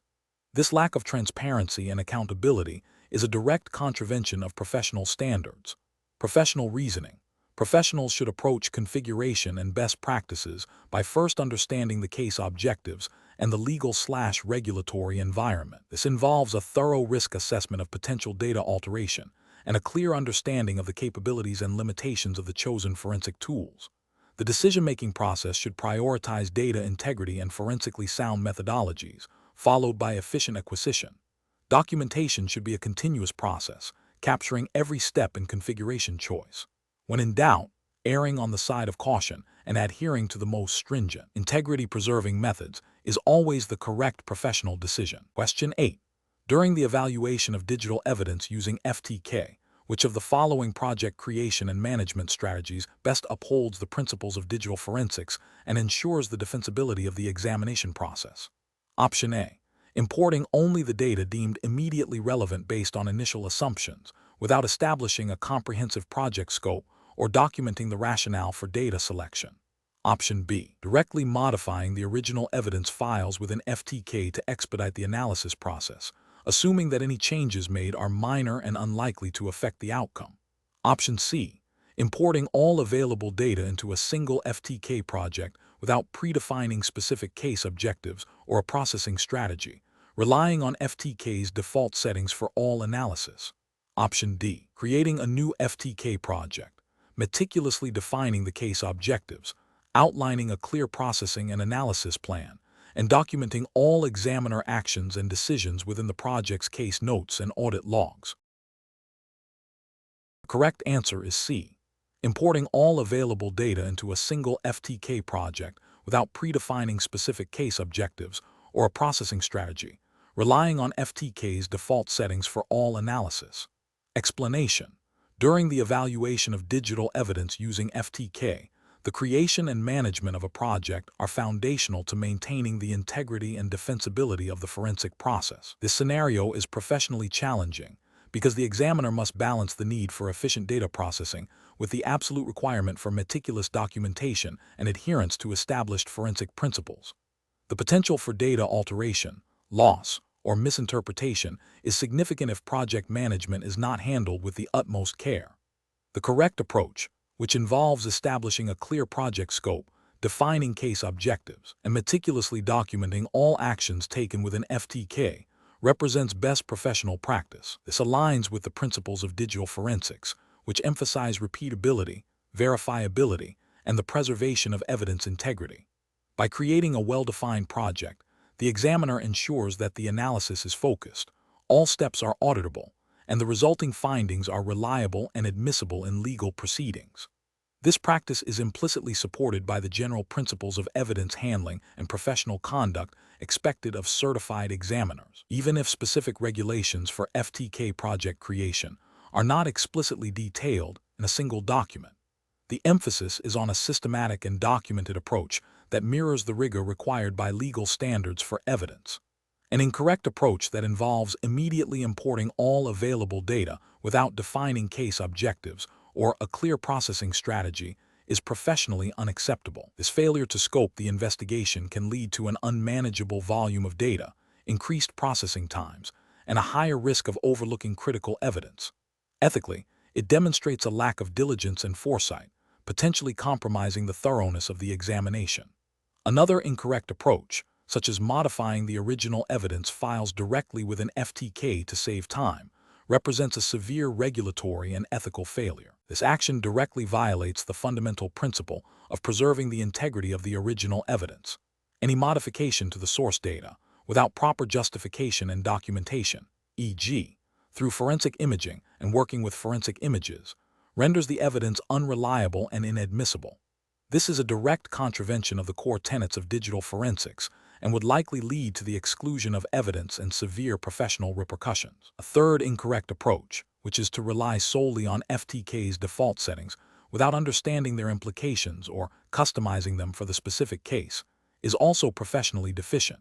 This lack of transparency and accountability is a direct contravention of professional standards. Professional reasoning. Professionals should approach configuration and best practices by first understanding the case objectives and the legal/regulatory environment. This involves a thorough risk assessment of potential data alteration and a clear understanding of the capabilities and limitations of the chosen forensic tools. The decision-making process should prioritize data integrity and forensically sound methodologies, followed by efficient acquisition. Documentation should be a continuous process, capturing every step in configuration choice. When in doubt, erring on the side of caution and adhering to the most stringent, integrity-preserving methods is always the correct professional decision. Question 8. During the evaluation of digital evidence using FTK, which of the following project creation and management strategies best upholds the principles of digital forensics and ensures the defensibility of the examination process? Option A. Importing only the data deemed immediately relevant based on initial assumptions, without establishing a comprehensive project scope or documenting the rationale for data selection. Option B. Directly modifying the original evidence files within FTK to expedite the analysis process, assuming that any changes made are minor and unlikely to affect the outcome. Option C. Importing all available data into a single FTK project without predefining specific case objectives or a processing strategy, relying on FTK's default settings for all analysis. Option D. Creating a new FTK project, meticulously defining the case objectives, outlining a clear processing and analysis plan, and documenting all examiner actions and decisions within the project's case notes and audit logs. The correct answer is C. Importing all available data into a single FTK project without predefining specific case objectives or a processing strategy, relying on FTK's default settings for all analysis. Explanation. During the evaluation of digital evidence using FTK, the creation and management of a project are foundational to maintaining the integrity and defensibility of the forensic process. This scenario is professionally challenging because the examiner must balance the need for efficient data processing with the absolute requirement for meticulous documentation and adherence to established forensic principles. The potential for data alteration, loss, or misinterpretation is significant if project management is not handled with the utmost care. The correct approach, which involves establishing a clear project scope, defining case objectives, and meticulously documenting all actions taken within FTK, represents best professional practice. This aligns with the principles of digital forensics, which emphasize repeatability, verifiability, and the preservation of evidence integrity. By creating a well-defined project, the examiner ensures that the analysis is focused, all steps are auditable, and the resulting findings are reliable and admissible in legal proceedings. This practice is implicitly supported by the general principles of evidence handling and professional conduct expected of certified examiners, even if specific regulations for FTK project creation are not explicitly detailed in a single document. The emphasis is on a systematic and documented approach that mirrors the rigor required by legal standards for evidence. An incorrect approach that involves immediately importing all available data without defining case objectives or a clear processing strategy is professionally unacceptable. This failure to scope the investigation can lead to an unmanageable volume of data, increased processing times, and a higher risk of overlooking critical evidence. Ethically, it demonstrates a lack of diligence and foresight, potentially compromising the thoroughness of the examination. Another incorrect approach, such as modifying the original evidence files directly within FTK to save time, represents a severe regulatory and ethical failure. This action directly violates the fundamental principle of preserving the integrity of the original evidence. Any modification to the source data, without proper justification and documentation, e.g., through forensic imaging and working with forensic images, renders the evidence unreliable and inadmissible. This is a direct contravention of the core tenets of digital forensics and would likely lead to the exclusion of evidence and severe professional repercussions. A third incorrect approach, which is to rely solely on FTK's default settings without understanding their implications or customizing them for the specific case, is also professionally deficient.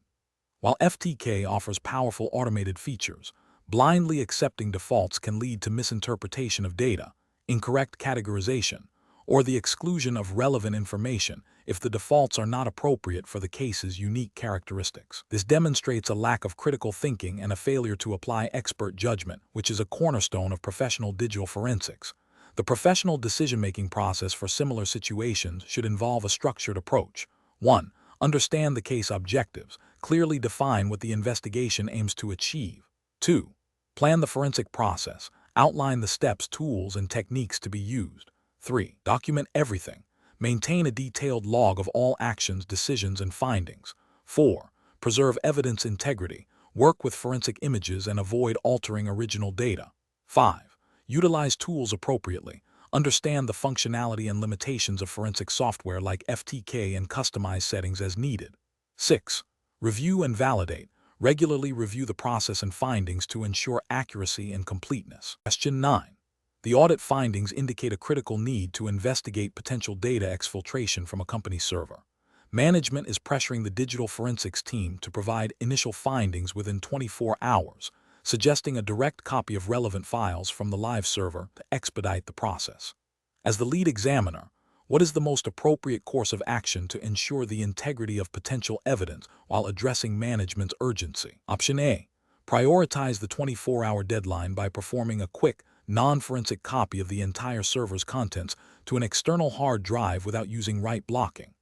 While FTK offers powerful automated features, blindly accepting defaults can lead to misinterpretation of data, incorrect categorization, or the exclusion of relevant information if the defaults are not appropriate for the case's unique characteristics. This demonstrates a lack of critical thinking and a failure to apply expert judgment, which is a cornerstone of professional digital forensics. The professional decision-making process for similar situations should involve a structured approach. 1. Understand the case objectives. Clearly define what the investigation aims to achieve. 2. Plan the forensic process. Outline the steps, tools, and techniques to be used. 3. Document everything. Maintain a detailed log of all actions, decisions, and findings. 4. Preserve evidence integrity. Work with forensic images and avoid altering original data. 5. Utilize tools appropriately. Understand the functionality and limitations of forensic software like FTK and customize settings as needed. 6. Review and validate. Regularly review the process and findings to ensure accuracy and completeness. Question 9. The audit findings indicate a critical need to investigate potential data exfiltration from a company server. Management is pressuring the digital forensics team to provide initial findings within 24 hours, suggesting a direct copy of relevant files from the live server to expedite the process. As the lead examiner, what is the most appropriate course of action to ensure the integrity of potential evidence while addressing management's urgency? Option A. Prioritize the 24-hour deadline by performing a quick, non-forensic copy of the entire server's contents to an external hard drive without using write blocking.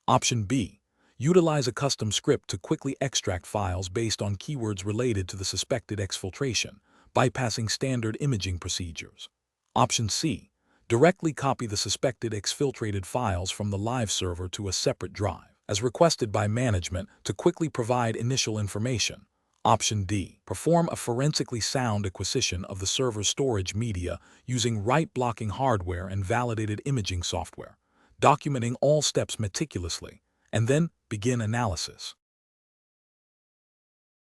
Option B. Utilize a custom script to quickly extract files based on keywords related to the suspected exfiltration, bypassing standard imaging procedures. Option C. Directly copy the suspected exfiltrated files from the live server to a separate drive, as requested by management, to quickly provide initial information. Option D. Perform a forensically sound acquisition of the server's storage media using write-blocking hardware and validated imaging software, documenting all steps meticulously, and then begin analysis.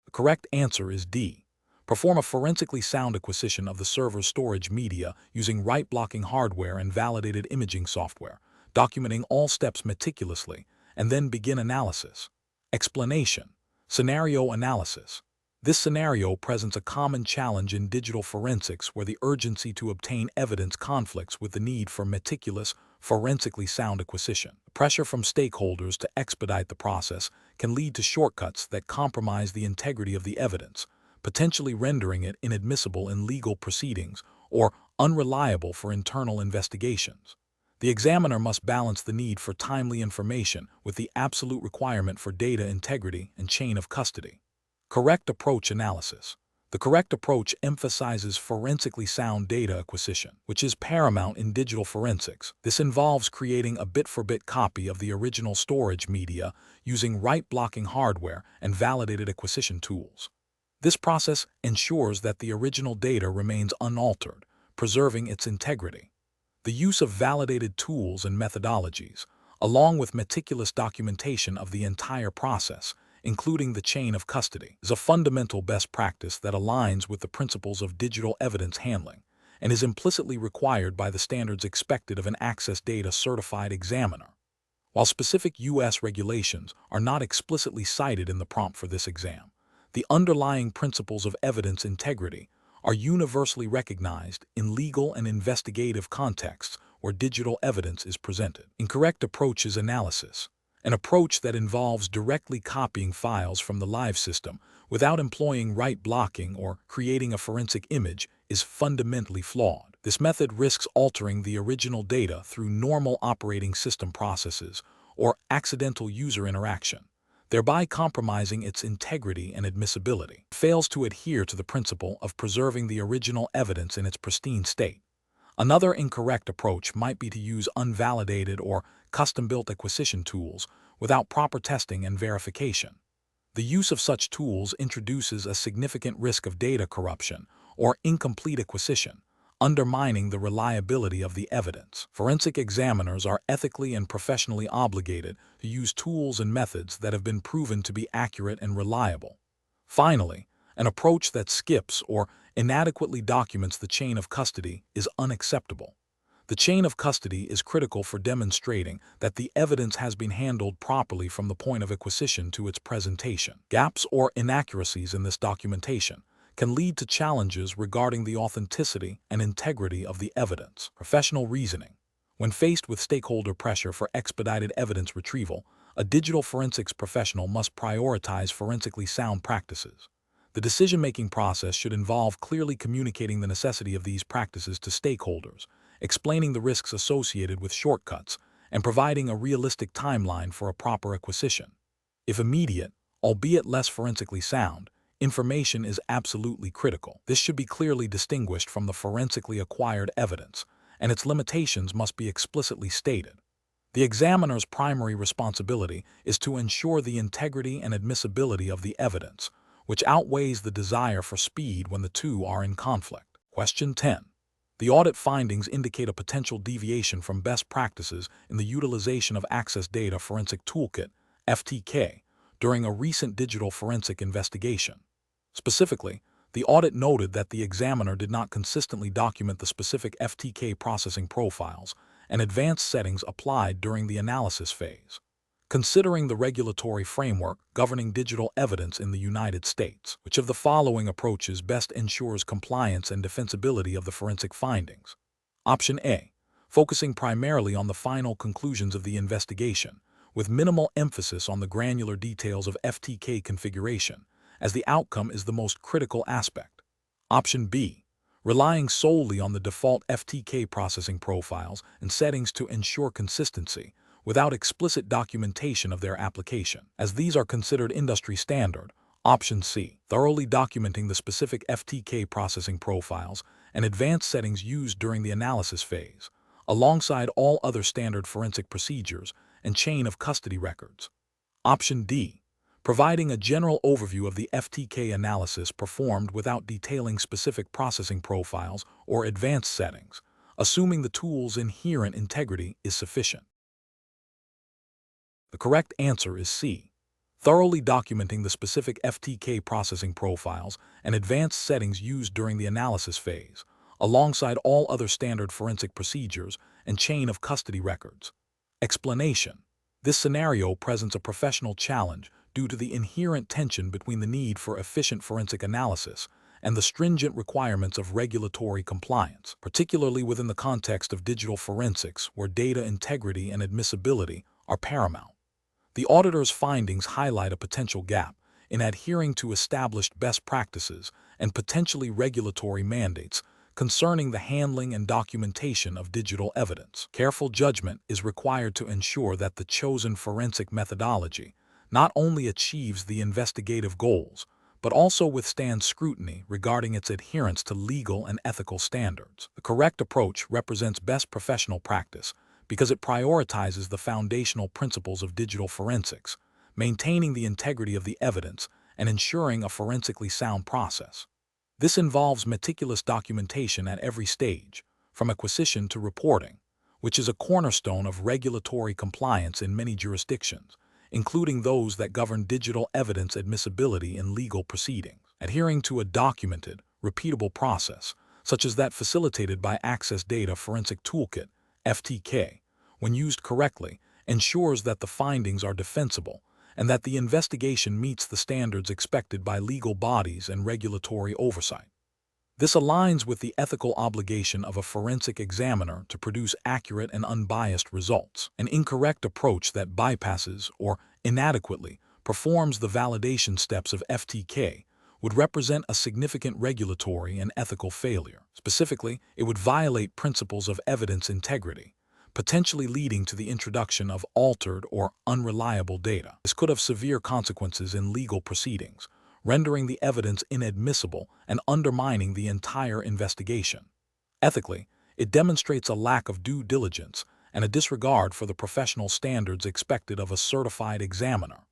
The correct answer is D. Perform a forensically sound acquisition of the server's storage media using write-blocking hardware and validated imaging software, documenting all steps meticulously, and then begin analysis. Explanation. Scenario analysis. This scenario presents a common challenge in digital forensics where the urgency to obtain evidence conflicts with the need for meticulous, forensically sound acquisition. Pressure from stakeholders to expedite the process can lead to shortcuts that compromise the integrity of the evidence, potentially rendering it inadmissible in legal proceedings or unreliable for internal investigations. The examiner must balance the need for timely information with the absolute requirement for data integrity and chain of custody. Correct approach analysis. The correct approach emphasizes forensically sound data acquisition, which is paramount in digital forensics. This involves creating a bit-for-bit copy of the original storage media using write-blocking hardware and validated acquisition tools. This process ensures that the original data remains unaltered, preserving its integrity. The use of validated tools and methodologies, along with meticulous documentation of the entire process, including the chain of custody, is a fundamental best practice that aligns with the principles of digital evidence handling and is implicitly required by the standards expected of an AccessData certified examiner. While specific U.S. regulations are not explicitly cited in the prompt for this exam, the underlying principles of evidence integrity are universally recognized in legal and investigative contexts where digital evidence is presented. Incorrect approach is analysis. An approach that involves directly copying files from the live system without employing write blocking or creating a forensic image is fundamentally flawed. This method risks altering the original data through normal operating system processes or accidental user interaction, thereby compromising its integrity and admissibility. It fails to adhere to the principle of preserving the original evidence in its pristine state. Another incorrect approach might be to use unvalidated or custom-built acquisition tools without proper testing and verification. The use of such tools introduces a significant risk of data corruption or incomplete acquisition, undermining the reliability of the evidence. Forensic examiners are ethically and professionally obligated to use tools and methods that have been proven to be accurate and reliable. Finally, An approach that skips or inadequately documents the chain of custody is unacceptable. The chain of custody is critical for demonstrating that the evidence has been handled properly from the point of acquisition to its presentation. Gaps or inaccuracies in this documentation can lead to challenges regarding the authenticity and integrity of the evidence. Professional reasoning. When faced with stakeholder pressure for expedited evidence retrieval, a digital forensics professional must prioritize forensically sound practices. The decision-making process should involve clearly communicating the necessity of these practices to stakeholders, explaining the risks associated with shortcuts, and providing a realistic timeline for a proper acquisition. If immediate, albeit less forensically sound, information is absolutely critical, this should be clearly distinguished from the forensically acquired evidence, and its limitations must be explicitly stated. The examiner's primary responsibility is to ensure the integrity and admissibility of the evidence, which outweighs the desire for speed when the two are in conflict. Question 10. The audit findings indicate a potential deviation from best practices in the utilization of AccessData Forensic Toolkit, FTK, during a recent digital forensic investigation. Specifically, the audit noted that the examiner did not consistently document the specific FTK processing profiles and advanced settings applied during the analysis phase. Considering the regulatory framework governing digital evidence in the United States, which of the following approaches best ensures compliance and defensibility of the forensic findings? Option A. Focusing primarily on the final conclusions of the investigation, with minimal emphasis on the granular details of FTK configuration, as the outcome is the most critical aspect. Option B. Relying solely on the default FTK processing profiles and settings to ensure consistency, without explicit documentation of their application, as these are considered industry standard. Option C. Thoroughly documenting the specific FTK processing profiles and advanced settings used during the analysis phase, alongside all other standard forensic procedures and chain of custody records. Option D. Providing a general overview of the FTK analysis performed without detailing specific processing profiles or advanced settings, assuming the tool's inherent integrity is sufficient. The correct answer is C. Thoroughly documenting the specific FTK processing profiles and advanced settings used during the analysis phase, alongside all other standard forensic procedures and chain of custody records. Explanation. This scenario presents a professional challenge due to the inherent tension between the need for efficient forensic analysis and the stringent requirements of regulatory compliance, particularly within the context of digital forensics where data integrity and admissibility are paramount. The auditor's findings highlight a potential gap in adhering to established best practices and potentially regulatory mandates concerning the handling and documentation of digital evidence. Careful judgment is required to ensure that the chosen forensic methodology not only achieves the investigative goals, but also withstands scrutiny regarding its adherence to legal and ethical standards. The correct approach represents best professional practice because it prioritizes the foundational principles of digital forensics, maintaining the integrity of the evidence and ensuring a forensically sound process. This involves meticulous documentation at every stage, from acquisition to reporting, which is a cornerstone of regulatory compliance in many jurisdictions, including those that govern digital evidence admissibility in legal proceedings. Adhering to a documented, repeatable process, such as that facilitated by AccessData Forensic Toolkit, FTK, when used correctly, ensures that the findings are defensible and that the investigation meets the standards expected by legal bodies and regulatory oversight. This aligns with the ethical obligation of a forensic examiner to produce accurate and unbiased results. An incorrect approach that bypasses or inadequately performs the validation steps of FTK would represent a significant regulatory and ethical failure. Specifically, it would violate principles of evidence integrity, potentially leading to the introduction of altered or unreliable data. This could have severe consequences in legal proceedings, rendering the evidence inadmissible and undermining the entire investigation. Ethically, it demonstrates a lack of due diligence and a disregard for the professional standards expected of a certified examiner.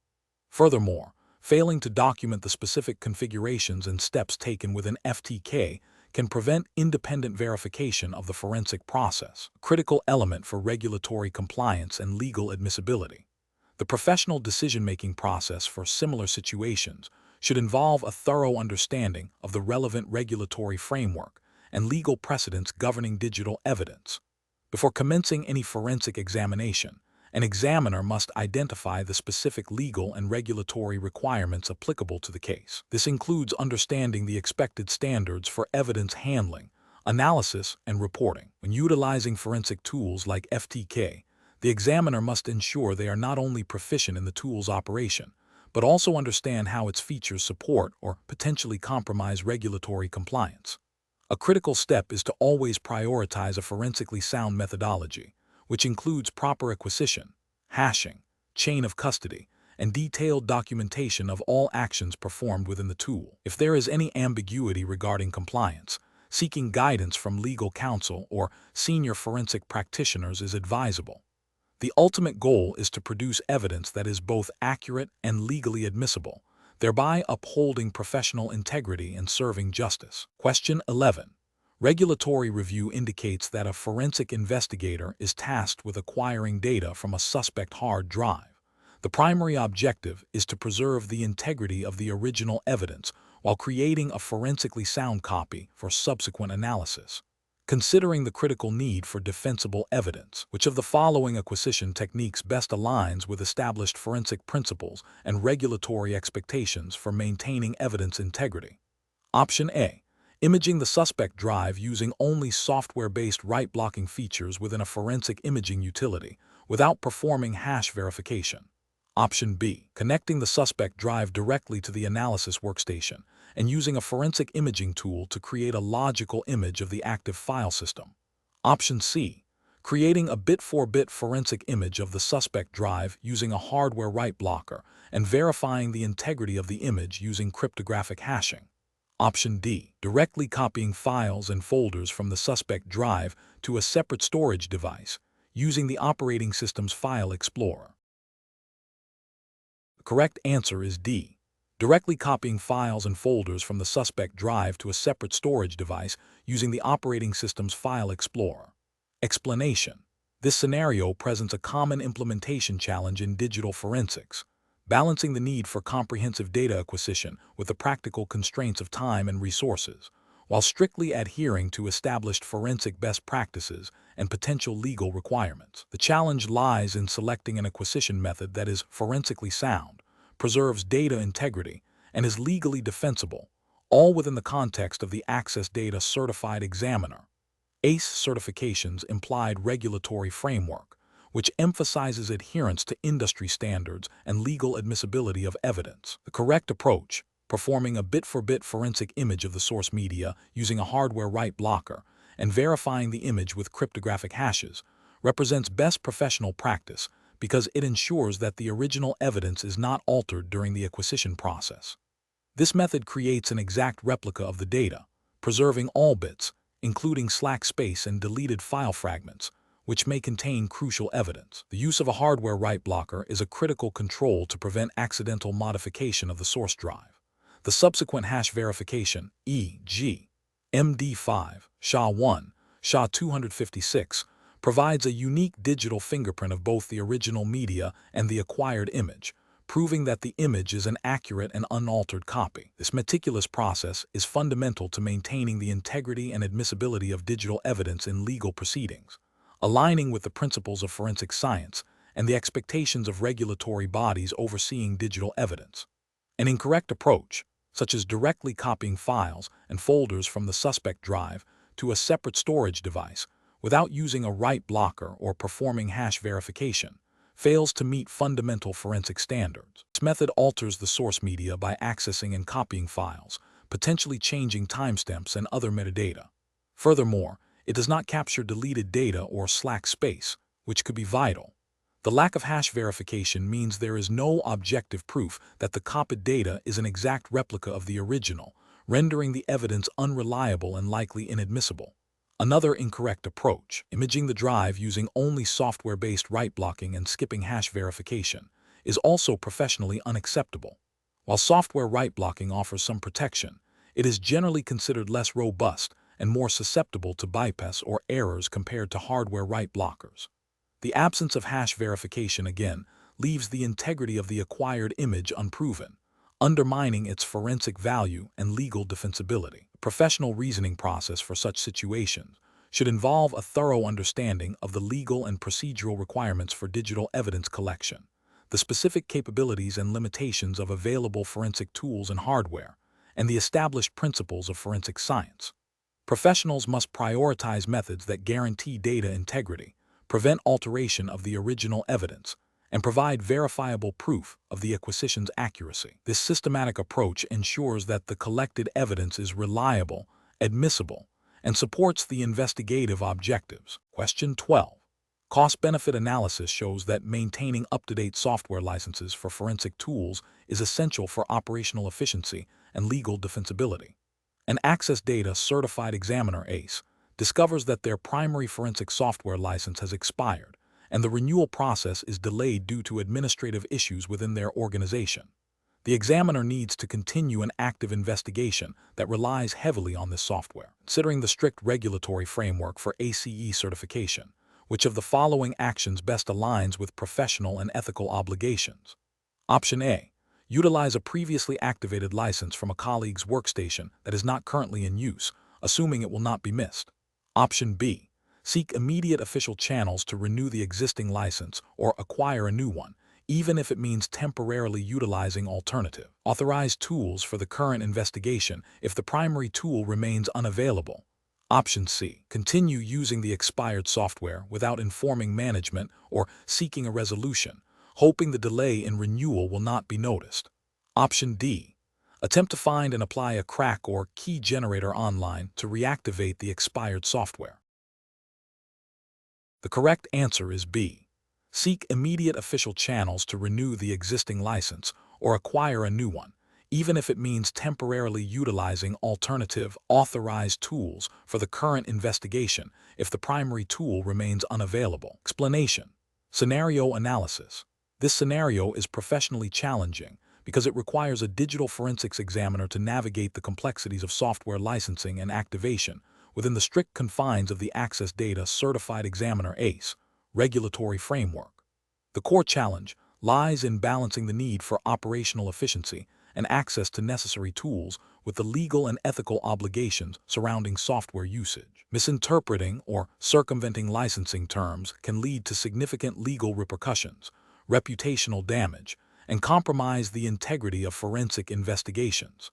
Furthermore, failing to document the specific configurations and steps taken within FTK can prevent independent verification of the forensic process, a critical element for regulatory compliance and legal admissibility. The professional decision-making process for similar situations should involve a thorough understanding of the relevant regulatory framework and legal precedents governing digital evidence. Before commencing any forensic examination, an examiner must identify the specific legal and regulatory requirements applicable to the case. This includes understanding the expected standards for evidence handling, analysis, and reporting. When utilizing forensic tools like FTK, the examiner must ensure they are not only proficient in the tool's operation, but also understand how its features support or potentially compromise regulatory compliance. A critical step is to always prioritize a forensically sound methodology, which includes proper acquisition, hashing, chain of custody, and detailed documentation of all actions performed within the tool. If there is any ambiguity regarding compliance, seeking guidance from legal counsel or senior forensic practitioners is advisable. The ultimate goal is to produce evidence that is both accurate and legally admissible, thereby upholding professional integrity and serving justice. Question 11. Regulatory review indicates that a forensic investigator is tasked with acquiring data from a suspect hard drive. The primary objective is to preserve the integrity of the original evidence while creating a forensically sound copy for subsequent analysis. Considering the critical need for defensible evidence, which of the following acquisition techniques best aligns with established forensic principles and regulatory expectations for maintaining evidence integrity? Option A. Imaging the suspect drive using only software-based write-blocking features within a forensic imaging utility without performing hash verification. Option B. Connecting the suspect drive directly to the analysis workstation and using a forensic imaging tool to create a logical image of the active file system. Option C. Creating a bit-for-bit forensic image of the suspect drive using a hardware write blocker and verifying the integrity of the image using cryptographic hashing. Option D. Directly copying files and folders from the suspect drive to a separate storage device using the operating system's file explorer. The correct answer is D. Directly copying files and folders from the suspect drive to a separate storage device using the operating system's file explorer. Explanation. This scenario presents a common implementation challenge in digital forensics, balancing the need for comprehensive data acquisition with the practical constraints of time and resources, while strictly adhering to established forensic best practices and potential legal requirements. The challenge lies in selecting an acquisition method that is forensically sound, preserves data integrity, and is legally defensible, all within the context of the AccessData Certified Examiner ACE certification's implied regulatory framework, which emphasizes adherence to industry standards and legal admissibility of evidence. The correct approach, performing a bit-for-bit forensic image of the source media using a hardware write blocker and verifying the image with cryptographic hashes, represents best professional practice because it ensures that the original evidence is not altered during the acquisition process. This method creates an exact replica of the data, preserving all bits, including slack space and deleted file fragments, which may contain crucial evidence. The use of a hardware write blocker is a critical control to prevent accidental modification of the source drive. The subsequent hash verification, e.g., MD5, SHA-1, SHA-256, provides a unique digital fingerprint of both the original media and the acquired image, proving that the image is an accurate and unaltered copy. This meticulous process is fundamental to maintaining the integrity and admissibility of digital evidence in legal proceedings, aligning with the principles of forensic science and the expectations of regulatory bodies overseeing digital evidence. An incorrect approach, such as directly copying files and folders from the suspect drive to a separate storage device without using a write blocker or performing hash verification, fails to meet fundamental forensic standards. This method alters the source media by accessing and copying files, potentially changing timestamps and other metadata. Furthermore, it does not capture deleted data or slack space, which could be vital. The lack of hash verification means there is no objective proof that the copied data is an exact replica of the original, rendering the evidence unreliable and likely inadmissible. Another incorrect approach, imaging the drive using only software-based write blocking and skipping hash verification, is also professionally unacceptable. While software write blocking offers some protection, it is generally considered less robust and more susceptible to bypass or errors compared to hardware write blockers. The absence of hash verification again leaves the integrity of the acquired image unproven, undermining its forensic value and legal defensibility. The professional reasoning process for such situations should involve a thorough understanding of the legal and procedural requirements for digital evidence collection, the specific capabilities and limitations of available forensic tools and hardware, and the established principles of forensic science. Professionals must prioritize methods that guarantee data integrity, prevent alteration of the original evidence, and provide verifiable proof of the acquisition's accuracy. This systematic approach ensures that the collected evidence is reliable, admissible, and supports the investigative objectives. Question 12. Cost-benefit analysis shows that maintaining up-to-date software licenses for forensic tools is essential for operational efficiency and legal defensibility. An AccessData certified examiner ACE discovers that their primary forensic software license has expired, and the renewal process is delayed due to administrative issues within their organization. The examiner needs to continue an active investigation that relies heavily on this software. Considering the strict regulatory framework for ACE certification, which of the following actions best aligns with professional and ethical obligations? Option A. Utilize a previously activated license from a colleague's workstation that is not currently in use, assuming it will not be missed. Option B. Seek immediate official channels to renew the existing license or acquire a new one, even if it means temporarily utilizing alternative, authorized tools for the current investigation if the primary tool remains unavailable. Option C. Continue using the expired software without informing management or seeking a resolution, hoping the delay in renewal will not be noticed. Option D. Attempt to find and apply a crack or key generator online to reactivate the expired software. The correct answer is B. Seek immediate official channels to renew the existing license or acquire a new one, even if it means temporarily utilizing alternative authorized tools for the current investigation if the primary tool remains unavailable. Explanation. Scenario analysis. This scenario is professionally challenging because it requires a digital forensics examiner to navigate the complexities of software licensing and activation within the strict confines of the AccessData Certified Examiner ACE regulatory framework. The core challenge lies in balancing the need for operational efficiency and access to necessary tools with the legal and ethical obligations surrounding software usage. Misinterpreting or circumventing licensing terms can lead to significant legal repercussions, reputational damage, and compromise the integrity of forensic investigations.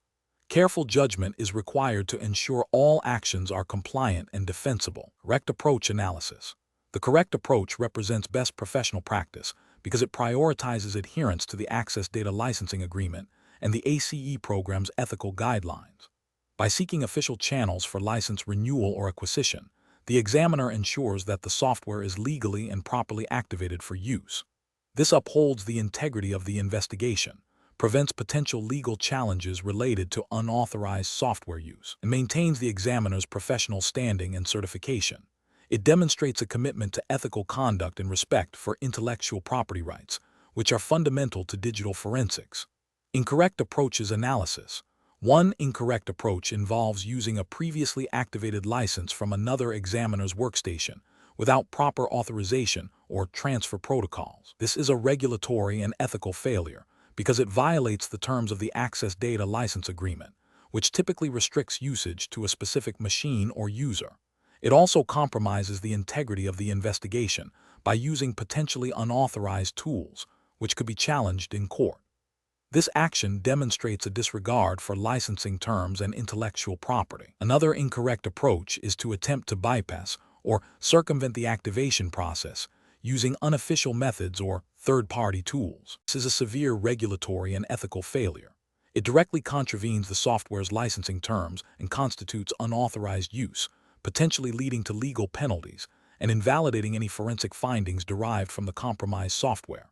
Careful judgment is required to ensure all actions are compliant and defensible. Correct approach analysis. The correct approach represents best professional practice because it prioritizes adherence to the AccessData licensing agreement and the ACE program's ethical guidelines. By seeking official channels for license renewal or acquisition, the examiner ensures that the software is legally and properly activated for use. This upholds the integrity of the investigation, prevents potential legal challenges related to unauthorized software use, and maintains the examiner's professional standing and certification. It demonstrates a commitment to ethical conduct and respect for intellectual property rights, which are fundamental to digital forensics. Incorrect approaches analysis. One incorrect approach involves using a previously activated license from another examiner's workstation without proper authorization or transfer protocols. This is a regulatory and ethical failure because it violates the terms of the AccessData license agreement, which typically restricts usage to a specific machine or user. It also compromises the integrity of the investigation by using potentially unauthorized tools, which could be challenged in court. This action demonstrates a disregard for licensing terms and intellectual property. Another incorrect approach is to attempt to bypass or circumvent the activation process using unofficial methods or third-party tools. This is a severe regulatory and ethical failure. It directly contravenes the software's licensing terms and constitutes unauthorized use, potentially leading to legal penalties and invalidating any forensic findings derived from the compromised software.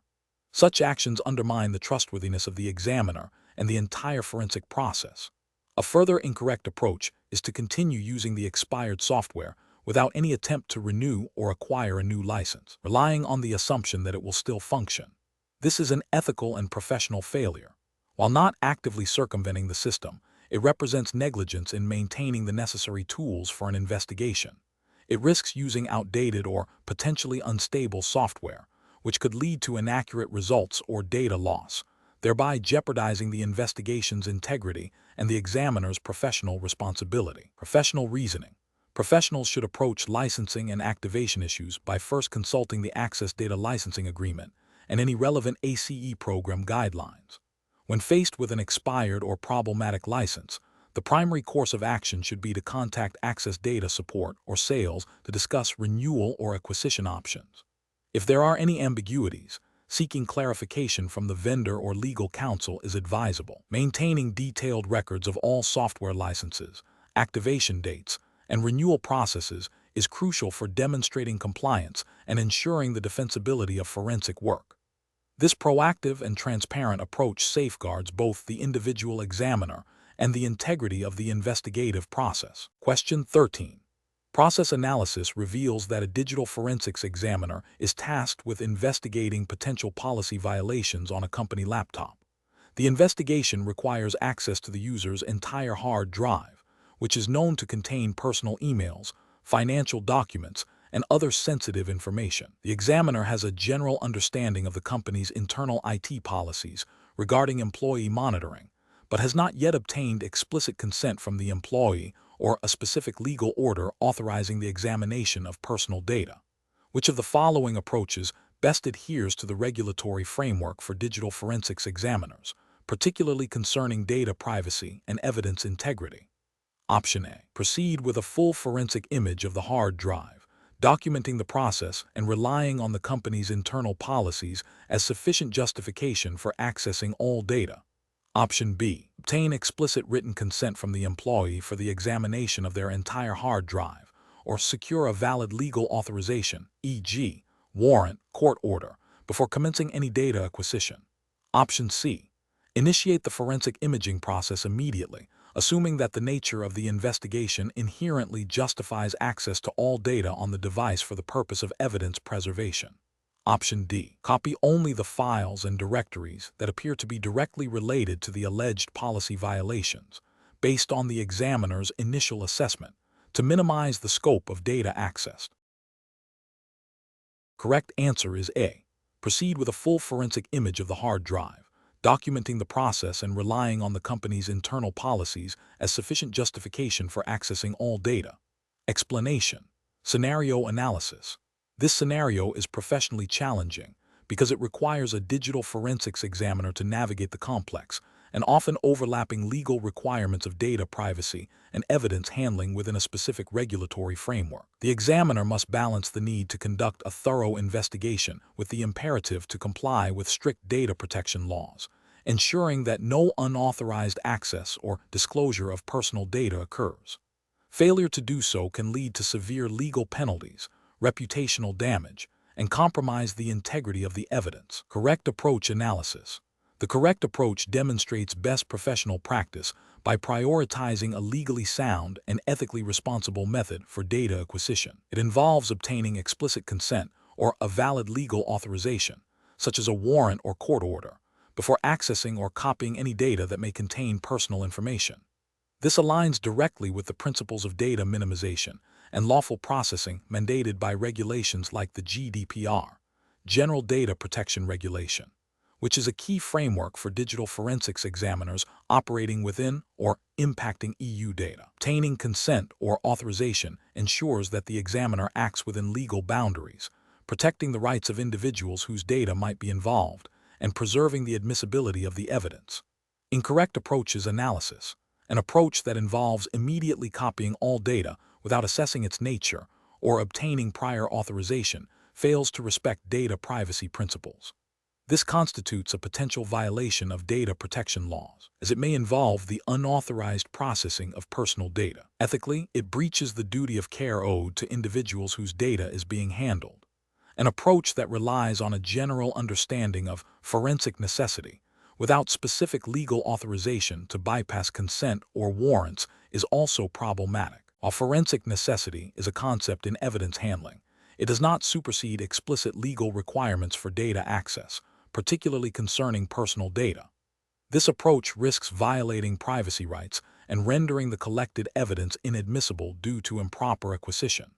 Such actions undermine the trustworthiness of the examiner and the entire forensic process. A further incorrect approach is to continue using the expired software without any attempt to renew or acquire a new license, relying on the assumption that it will still function. This is an ethical and professional failure. While not actively circumventing the system, it represents negligence in maintaining the necessary tools for an investigation. It risks using outdated or potentially unstable software, which could lead to inaccurate results or data loss, thereby jeopardizing the investigation's integrity and the examiner's professional responsibility. Professional reasoning. Professionals should approach licensing and activation issues by first consulting the AccessData licensing agreement and any relevant ACE program guidelines. When faced with an expired or problematic license, the primary course of action should be to contact AccessData support or sales to discuss renewal or acquisition options. If there are any ambiguities, seeking clarification from the vendor or legal counsel is advisable. Maintaining detailed records of all software licenses, activation dates, and renewal processes is crucial for demonstrating compliance and ensuring the defensibility of forensic work. This proactive and transparent approach safeguards both the individual examiner and the integrity of the investigative process. Question 13. Process analysis reveals that a digital forensics examiner is tasked with investigating potential policy violations on a company laptop. The investigation requires access to the user's entire hard drive, which is known to contain personal emails, financial documents, and other sensitive information. The examiner has a general understanding of the company's internal IT policies regarding employee monitoring, but has not yet obtained explicit consent from the employee or a specific legal order authorizing the examination of personal data. Which of the following approaches best adheres to the regulatory framework for digital forensics examiners, particularly concerning data privacy and evidence integrity? Option A. Proceed with a full forensic image of the hard drive, documenting the process and relying on the company's internal policies as sufficient justification for accessing all data. Option B. Obtain explicit written consent from the employee for the examination of their entire hard drive, or secure a valid legal authorization, e.g., warrant, court order, before commencing any data acquisition. Option C. Initiate the forensic imaging process immediately, assuming that the nature of the investigation inherently justifies access to all data on the device for the purpose of evidence preservation. Option D. Copy only the files and directories that appear to be directly related to the alleged policy violations, based on the examiner's initial assessment, to minimize the scope of data accessed. Correct answer is A. Proceed with a full forensic image of the hard drive, documenting the process and relying on the company's internal policies as sufficient justification for accessing all data. Explanation. Scenario analysis. This scenario is professionally challenging because it requires a digital forensics examiner to navigate the complex and often overlapping legal requirements of data privacy and evidence handling within a specific regulatory framework. The examiner must balance the need to conduct a thorough investigation with the imperative to comply with strict data protection laws, ensuring that no unauthorized access or disclosure of personal data occurs. Failure to do so can lead to severe legal penalties, reputational damage, and compromise the integrity of the evidence. Correct approach analysis. The correct approach demonstrates best professional practice by prioritizing a legally sound and ethically responsible method for data acquisition. It involves obtaining explicit consent or a valid legal authorization, such as a warrant or court order, before accessing or copying any data that may contain personal information. This aligns directly with the principles of data minimization and lawful processing mandated by regulations like the GDPR, General Data Protection Regulation, which is a key framework for digital forensics examiners operating within or impacting EU data. Obtaining consent or authorization ensures that the examiner acts within legal boundaries, protecting the rights of individuals whose data might be involved and preserving the admissibility of the evidence. Incorrect approach is analysis, an approach that involves immediately copying all data without assessing its nature or obtaining prior authorization, fails to respect data privacy principles. This constitutes a potential violation of data protection laws, as it may involve the unauthorized processing of personal data. Ethically, it breaches the duty of care owed to individuals whose data is being handled. An approach that relies on a general understanding of forensic necessity, without specific legal authorization to bypass consent or warrants, is also problematic. While forensic necessity is a concept in evidence handling, it does not supersede explicit legal requirements for data access, particularly concerning personal data. This approach risks violating privacy rights and rendering the collected evidence inadmissible due to improper acquisition.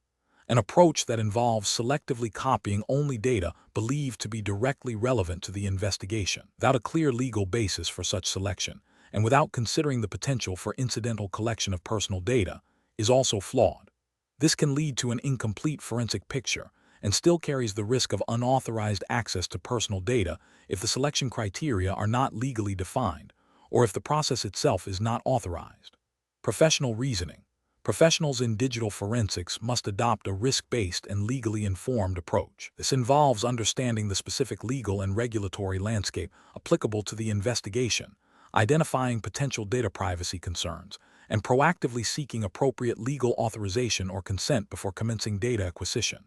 an approach that involves selectively copying only data believed to be directly relevant to the investigation, without a clear legal basis for such selection, and without considering the potential for incidental collection of personal data, is also flawed. This can lead to an incomplete forensic picture and still carries the risk of unauthorized access to personal data if the selection criteria are not legally defined or if the process itself is not authorized. Professional reasoning. Professionals in digital forensics must adopt a risk-based and legally informed approach. This involves understanding the specific legal and regulatory landscape applicable to the investigation, identifying potential data privacy concerns, and proactively seeking appropriate legal authorization or consent before commencing data acquisition.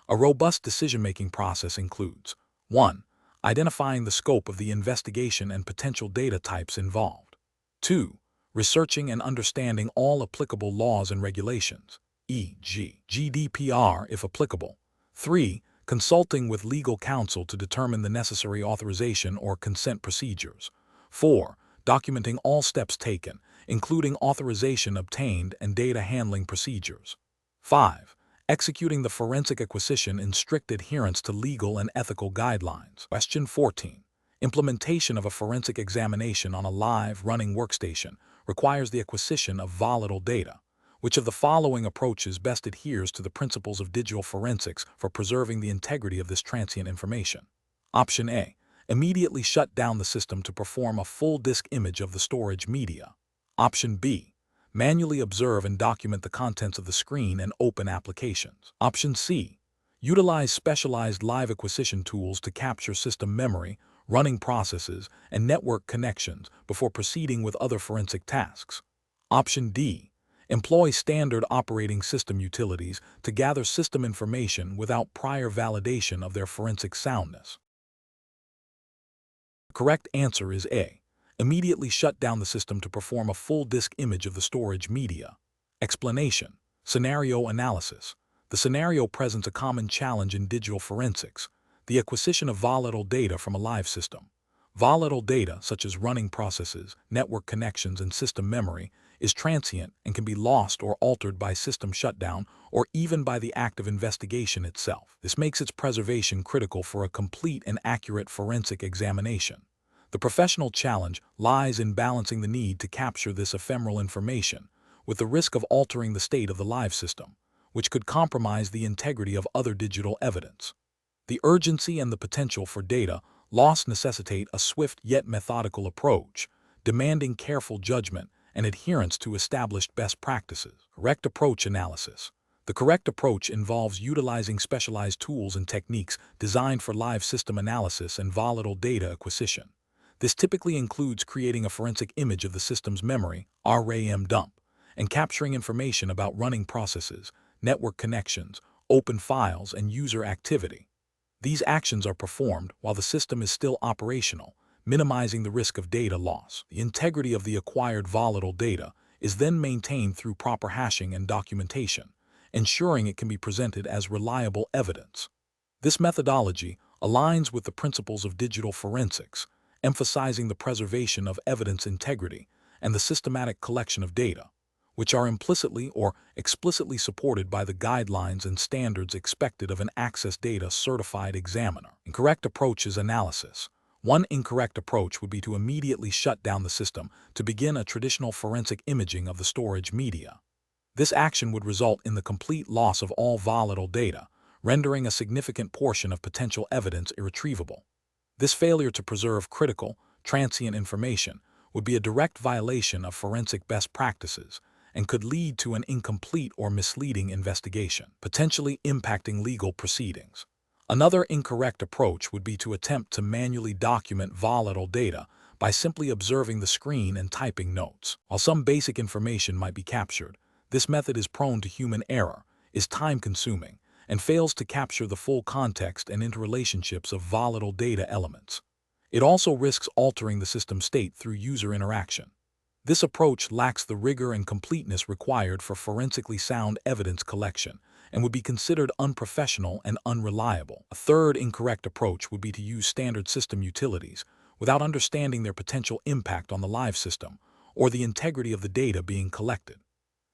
A robust decision-making process includes 1. Identifying the scope of the investigation and potential data types involved. 2. Researching and understanding all applicable laws and regulations, e.g., GDPR if applicable. 3. Consulting with legal counsel to determine the necessary authorization or consent procedures. 4. Documenting all steps taken, including authorization obtained and data handling procedures. 5. Executing the forensic acquisition in strict adherence to legal and ethical guidelines. Question 14. Implementation of a forensic examination on a live, running workstation requires the acquisition of volatile data. Which of the following approaches best adheres to the principles of digital forensics for preserving the integrity of this transient information? Option A. Immediately shut down the system to perform a full disk image of the storage media. Option B. Manually observe and document the contents of the screen and open applications. Option C. Utilize specialized live acquisition tools to capture system memory, running processes, and network connections before proceeding with other forensic tasks. Option D. Employ standard operating system utilities to gather system information without prior validation of their forensic soundness. The correct answer is A. Immediately shut down the system to perform a full disk image of the storage media. Explanation. Scenario analysis. The scenario presents a common challenge in digital forensics: the acquisition of volatile data from a live system. Volatile data, such as running processes, network connections, and system memory, is transient and can be lost or altered by system shutdown or even by the act of investigation itself. This makes its preservation critical for a complete and accurate forensic examination. The professional challenge lies in balancing the need to capture this ephemeral information with the risk of altering the state of the live system, which could compromise the integrity of other digital evidence. The urgency and the potential for data loss necessitate a swift yet methodical approach, demanding careful judgment and adherence to established best practices. Correct approach analysis. The correct approach involves utilizing specialized tools and techniques designed for live system analysis and volatile data acquisition. This typically includes creating a forensic image of the system's memory, RAM dump, and capturing information about running processes, network connections, open files, and user activity. These actions are performed while the system is still operational, minimizing the risk of data loss. The integrity of the acquired volatile data is then maintained through proper hashing and documentation, ensuring it can be presented as reliable evidence. This methodology aligns with the principles of digital forensics, emphasizing the preservation of evidence integrity and the systematic collection of data, which are implicitly or explicitly supported by the guidelines and standards expected of an AccessData certified examiner. Incorrect approach is analysis. One incorrect approach would be to immediately shut down the system to begin a traditional forensic imaging of the storage media. This action would result in the complete loss of all volatile data, rendering a significant portion of potential evidence irretrievable. This failure to preserve critical, transient information would be a direct violation of forensic best practices and could lead to an incomplete or misleading investigation, potentially impacting legal proceedings. Another incorrect approach would be to attempt to manually document volatile data by simply observing the screen and typing notes. While some basic information might be captured, this method is prone to human error, is time-consuming, and fails to capture the full context and interrelationships of volatile data elements. It also risks altering the system state through user interaction. This approach lacks the rigor and completeness required for forensically sound evidence collection and would be considered unprofessional and unreliable. A third incorrect approach would be to use standard system utilities without understanding their potential impact on the live system or the integrity of the data being collected.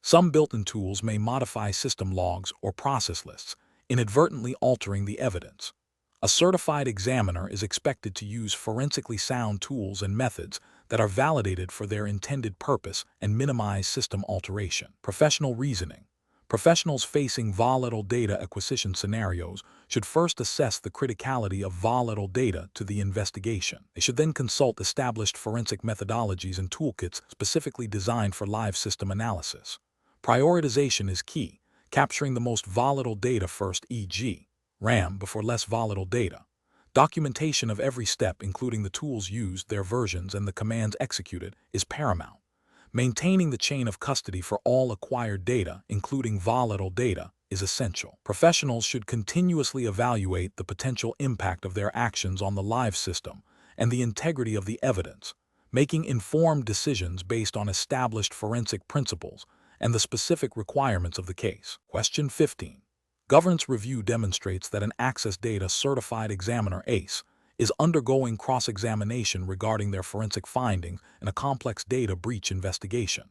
Some built-in tools may modify system logs or process lists, inadvertently altering the evidence. A certified examiner is expected to use forensically sound tools and methods that are validated for their intended purpose and minimize system alteration. Professional reasoning. Professionals facing volatile data acquisition scenarios should first assess the criticality of volatile data to the investigation. They should then consult established forensic methodologies and toolkits specifically designed for live system analysis. Prioritization is key, capturing the most volatile data first, e.g., RAM before less volatile data. Documentation of every step, including the tools used, their versions, and the commands executed, is paramount. Maintaining the chain of custody for all acquired data, including volatile data, is essential. Professionals should continuously evaluate the potential impact of their actions on the live system and the integrity of the evidence, making informed decisions based on established forensic principles and the specific requirements of the case. Question 15. Governance review demonstrates that an AccessData certified examiner ACE is undergoing cross-examination regarding their forensic findings in a complex data breach investigation.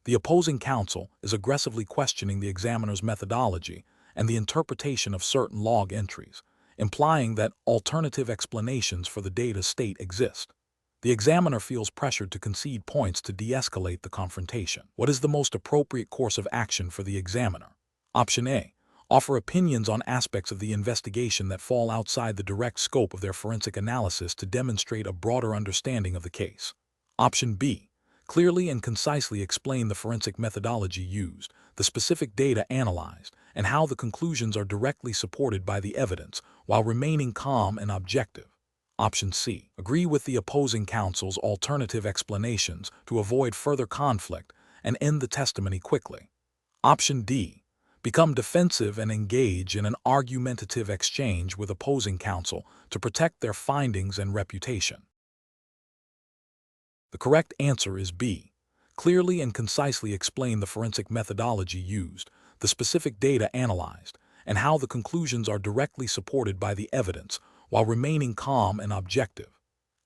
The opposing counsel is aggressively questioning the examiner's methodology and the interpretation of certain log entries, implying that alternative explanations for the data state exist. The examiner feels pressured to concede points to de-escalate the confrontation. What is the most appropriate course of action for the examiner? Option A. Offer opinions on aspects of the investigation that fall outside the direct scope of their forensic analysis to demonstrate a broader understanding of the case. Option B. Clearly and concisely explain the forensic methodology used, the specific data analyzed, and how the conclusions are directly supported by the evidence, while remaining calm and objective. Option C. Agree with the opposing counsel's alternative explanations to avoid further conflict and end the testimony quickly. Option D. Become defensive and engage in an argumentative exchange with opposing counsel to protect their findings and reputation. The correct answer is B. Clearly and concisely explain the forensic methodology used, the specific data analyzed, and how the conclusions are directly supported by the evidence, while remaining calm and objective.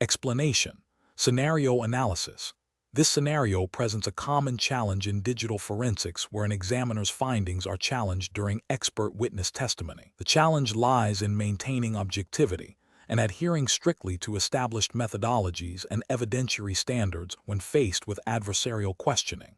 Explanation. Scenario analysis. This scenario presents a common challenge in digital forensics where an examiner's findings are challenged during expert witness testimony. The challenge lies in maintaining objectivity and adhering strictly to established methodologies and evidentiary standards when faced with adversarial questioning.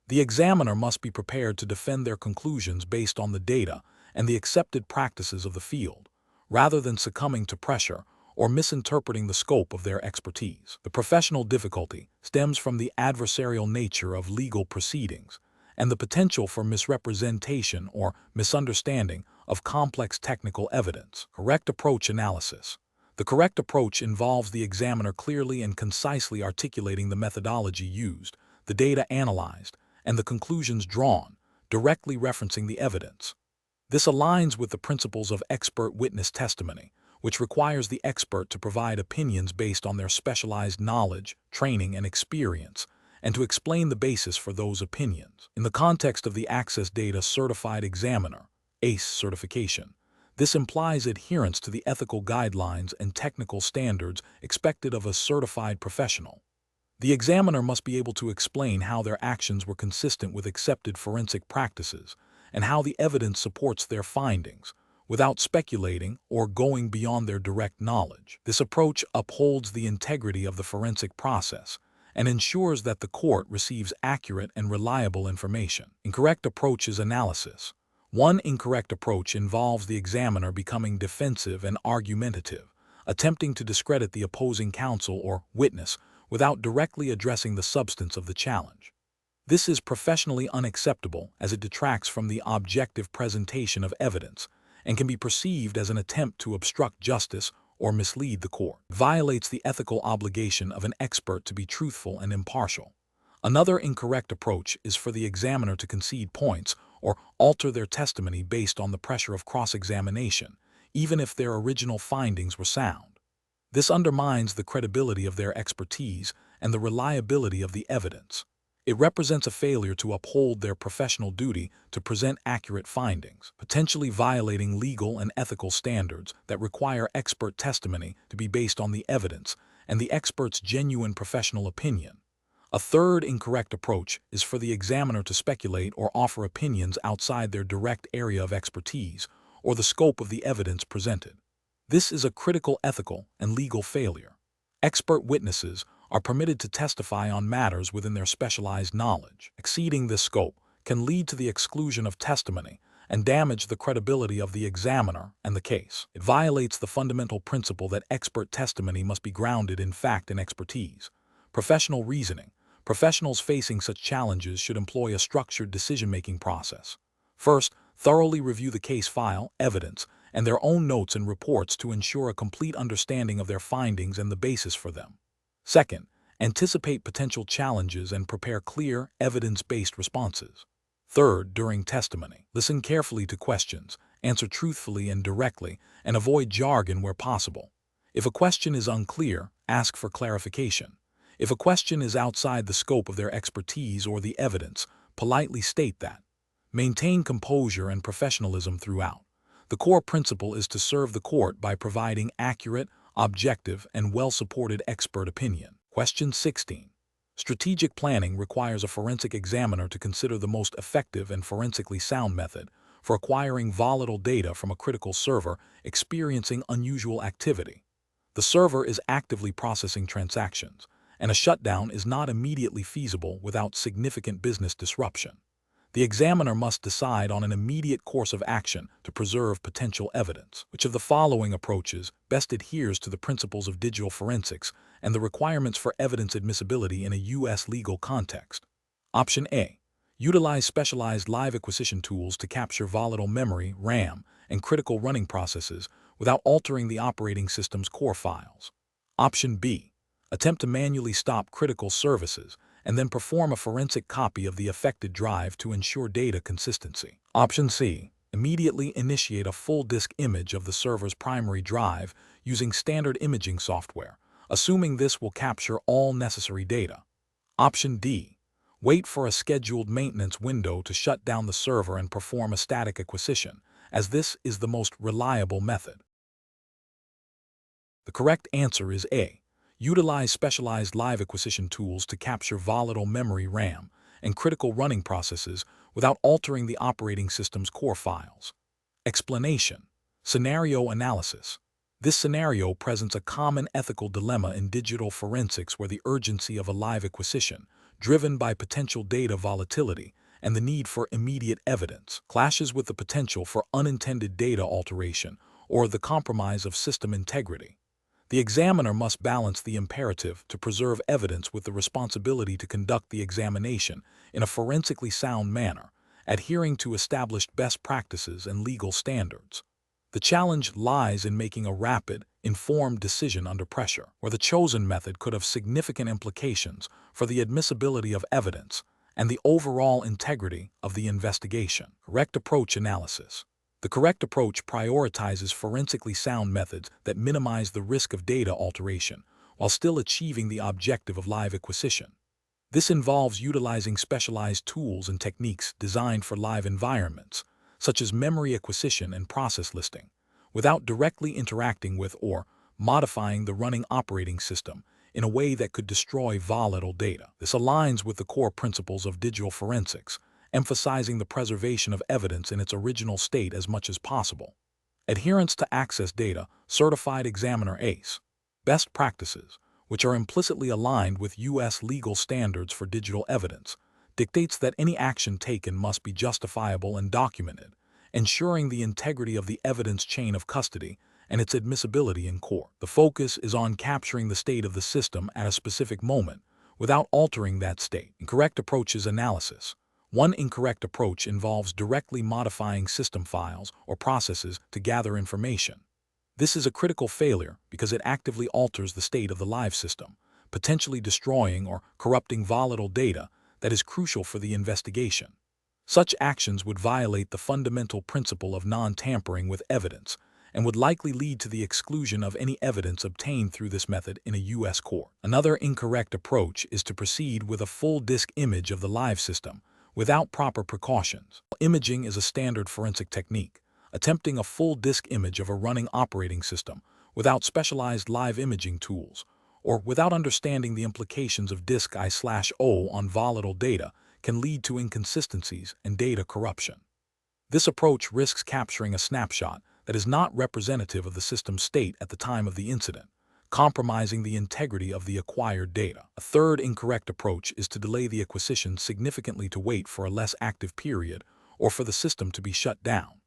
The examiner must be prepared to defend their conclusions based on the data and the accepted practices of the field, rather than succumbing to pressure or misinterpreting the scope of their expertise. The professional difficulty stems from the adversarial nature of legal proceedings and the potential for misrepresentation or misunderstanding of complex technical evidence. Correct approach analysis. The correct approach involves the examiner clearly and concisely articulating the methodology used, the data analyzed, and the conclusions drawn, directly referencing the evidence. This aligns with the principles of expert witness testimony, which requires the expert to provide opinions based on their specialized knowledge, training, and experience, and to explain the basis for those opinions. In the context of the AccessData Certified Examiner, ACE certification, this implies adherence to the ethical guidelines and technical standards expected of a certified professional. The examiner must be able to explain how their actions were consistent with accepted forensic practices and how the evidence supports their findings, without speculating or going beyond their direct knowledge. This approach upholds the integrity of the forensic process and ensures that the court receives accurate and reliable information. Incorrect approach is analysis. One incorrect approach involves the examiner becoming defensive and argumentative, attempting to discredit the opposing counsel or witness without directly addressing the substance of the challenge. This is professionally unacceptable as it detracts from the objective presentation of evidence and can be perceived as an attempt to obstruct justice or mislead the court. It violates the ethical obligation of an expert to be truthful and impartial. Another incorrect approach is for the examiner to concede points or alter their testimony based on the pressure of cross-examination, even if their original findings were sound. This undermines the credibility of their expertise and the reliability of the evidence. It represents a failure to uphold their professional duty to present accurate findings, potentially violating legal and ethical standards that require expert testimony to be based on the evidence and the expert's genuine professional opinion. A third incorrect approach is for the examiner to speculate or offer opinions outside their direct area of expertise or the scope of the evidence presented. This is a critical ethical and legal failure. Expert witnesses are permitted to testify on matters within their specialized knowledge. Exceeding this scope can lead to the exclusion of testimony and damage the credibility of the examiner and the case. It violates the fundamental principle that expert testimony must be grounded in fact and expertise. Professional reasoning. Professionals facing such challenges should employ a structured decision-making process. First, thoroughly review the case file, evidence, and their own notes and reports to ensure a complete understanding of their findings and the basis for them. Second, anticipate potential challenges and prepare clear, evidence-based responses. Third, during testimony, listen carefully to questions, answer truthfully and directly, and avoid jargon where possible. If a question is unclear, ask for clarification. If a question is outside the scope of their expertise or the evidence, politely state that. Maintain composure and professionalism throughout. The core principle is to serve the court by providing accurate, objective, and well-supported expert opinion. Question 16. Strategic planning requires a forensic examiner to consider the most effective and forensically sound method for acquiring volatile data from a critical server experiencing unusual activity. The server is actively processing transactions, and a shutdown is not immediately feasible without significant business disruption. The examiner must decide on an immediate course of action to preserve potential evidence. Which of the following approaches best adheres to the principles of digital forensics and the requirements for evidence admissibility in a U.S. legal context? Option A. Utilize specialized live acquisition tools to capture volatile memory, RAM, and critical running processes without altering the operating system's core files. Option B. Attempt to manually stop critical services and then perform a forensic copy of the affected drive to ensure data consistency. Option C. Immediately initiate a full disk image of the server's primary drive using standard imaging software, assuming this will capture all necessary data. Option D. Wait for a scheduled maintenance window to shut down the server and perform a static acquisition, as this is the most reliable method. The correct answer is A. Utilize specialized live acquisition tools to capture volatile memory RAM and critical running processes without altering the operating system's core files. Explanation. Scenario analysis. This scenario presents a common ethical dilemma in digital forensics where the urgency of a live acquisition, driven by potential data volatility and the need for immediate evidence, clashes with the potential for unintended data alteration or the compromise of system integrity. The examiner must balance the imperative to preserve evidence with the responsibility to conduct the examination in a forensically sound manner, adhering to established best practices and legal standards. The challenge lies in making a rapid, informed decision under pressure, where the chosen method could have significant implications for the admissibility of evidence and the overall integrity of the investigation. Correct approach analysis. The correct approach prioritizes forensically sound methods that minimize the risk of data alteration while still achieving the objective of live acquisition. This involves utilizing specialized tools and techniques designed for live environments, such as memory acquisition and process listing, without directly interacting with or modifying the running operating system in a way that could destroy volatile data. This aligns with the core principles of digital forensics, emphasizing the preservation of evidence in its original state as much as possible. Adherence to AccessData, Certified Examiner ACE. Best practices, which are implicitly aligned with U.S. legal standards for digital evidence, dictates that any action taken must be justifiable and documented, ensuring the integrity of the evidence chain of custody and its admissibility in court. The focus is on capturing the state of the system at a specific moment without altering that state. Incorrect approaches analysis. One incorrect approach involves directly modifying system files or processes to gather information. This is a critical failure because it actively alters the state of the live system, potentially destroying or corrupting volatile data that is crucial for the investigation. Such actions would violate the fundamental principle of non-tampering with evidence and would likely lead to the exclusion of any evidence obtained through this method in a U.S. court. Another incorrect approach is to proceed with a full disk image of the live system without proper precautions. Imaging is a standard forensic technique. Attempting a full disk image of a running operating system without specialized live imaging tools or without understanding the implications of disk I/O on volatile data, can lead to inconsistencies and data corruption. This approach risks capturing a snapshot that is not representative of the system's state at the time of the incident, compromising the integrity of the acquired data. A third incorrect approach is to delay the acquisition significantly to wait for a less active period or for the system to be shut down.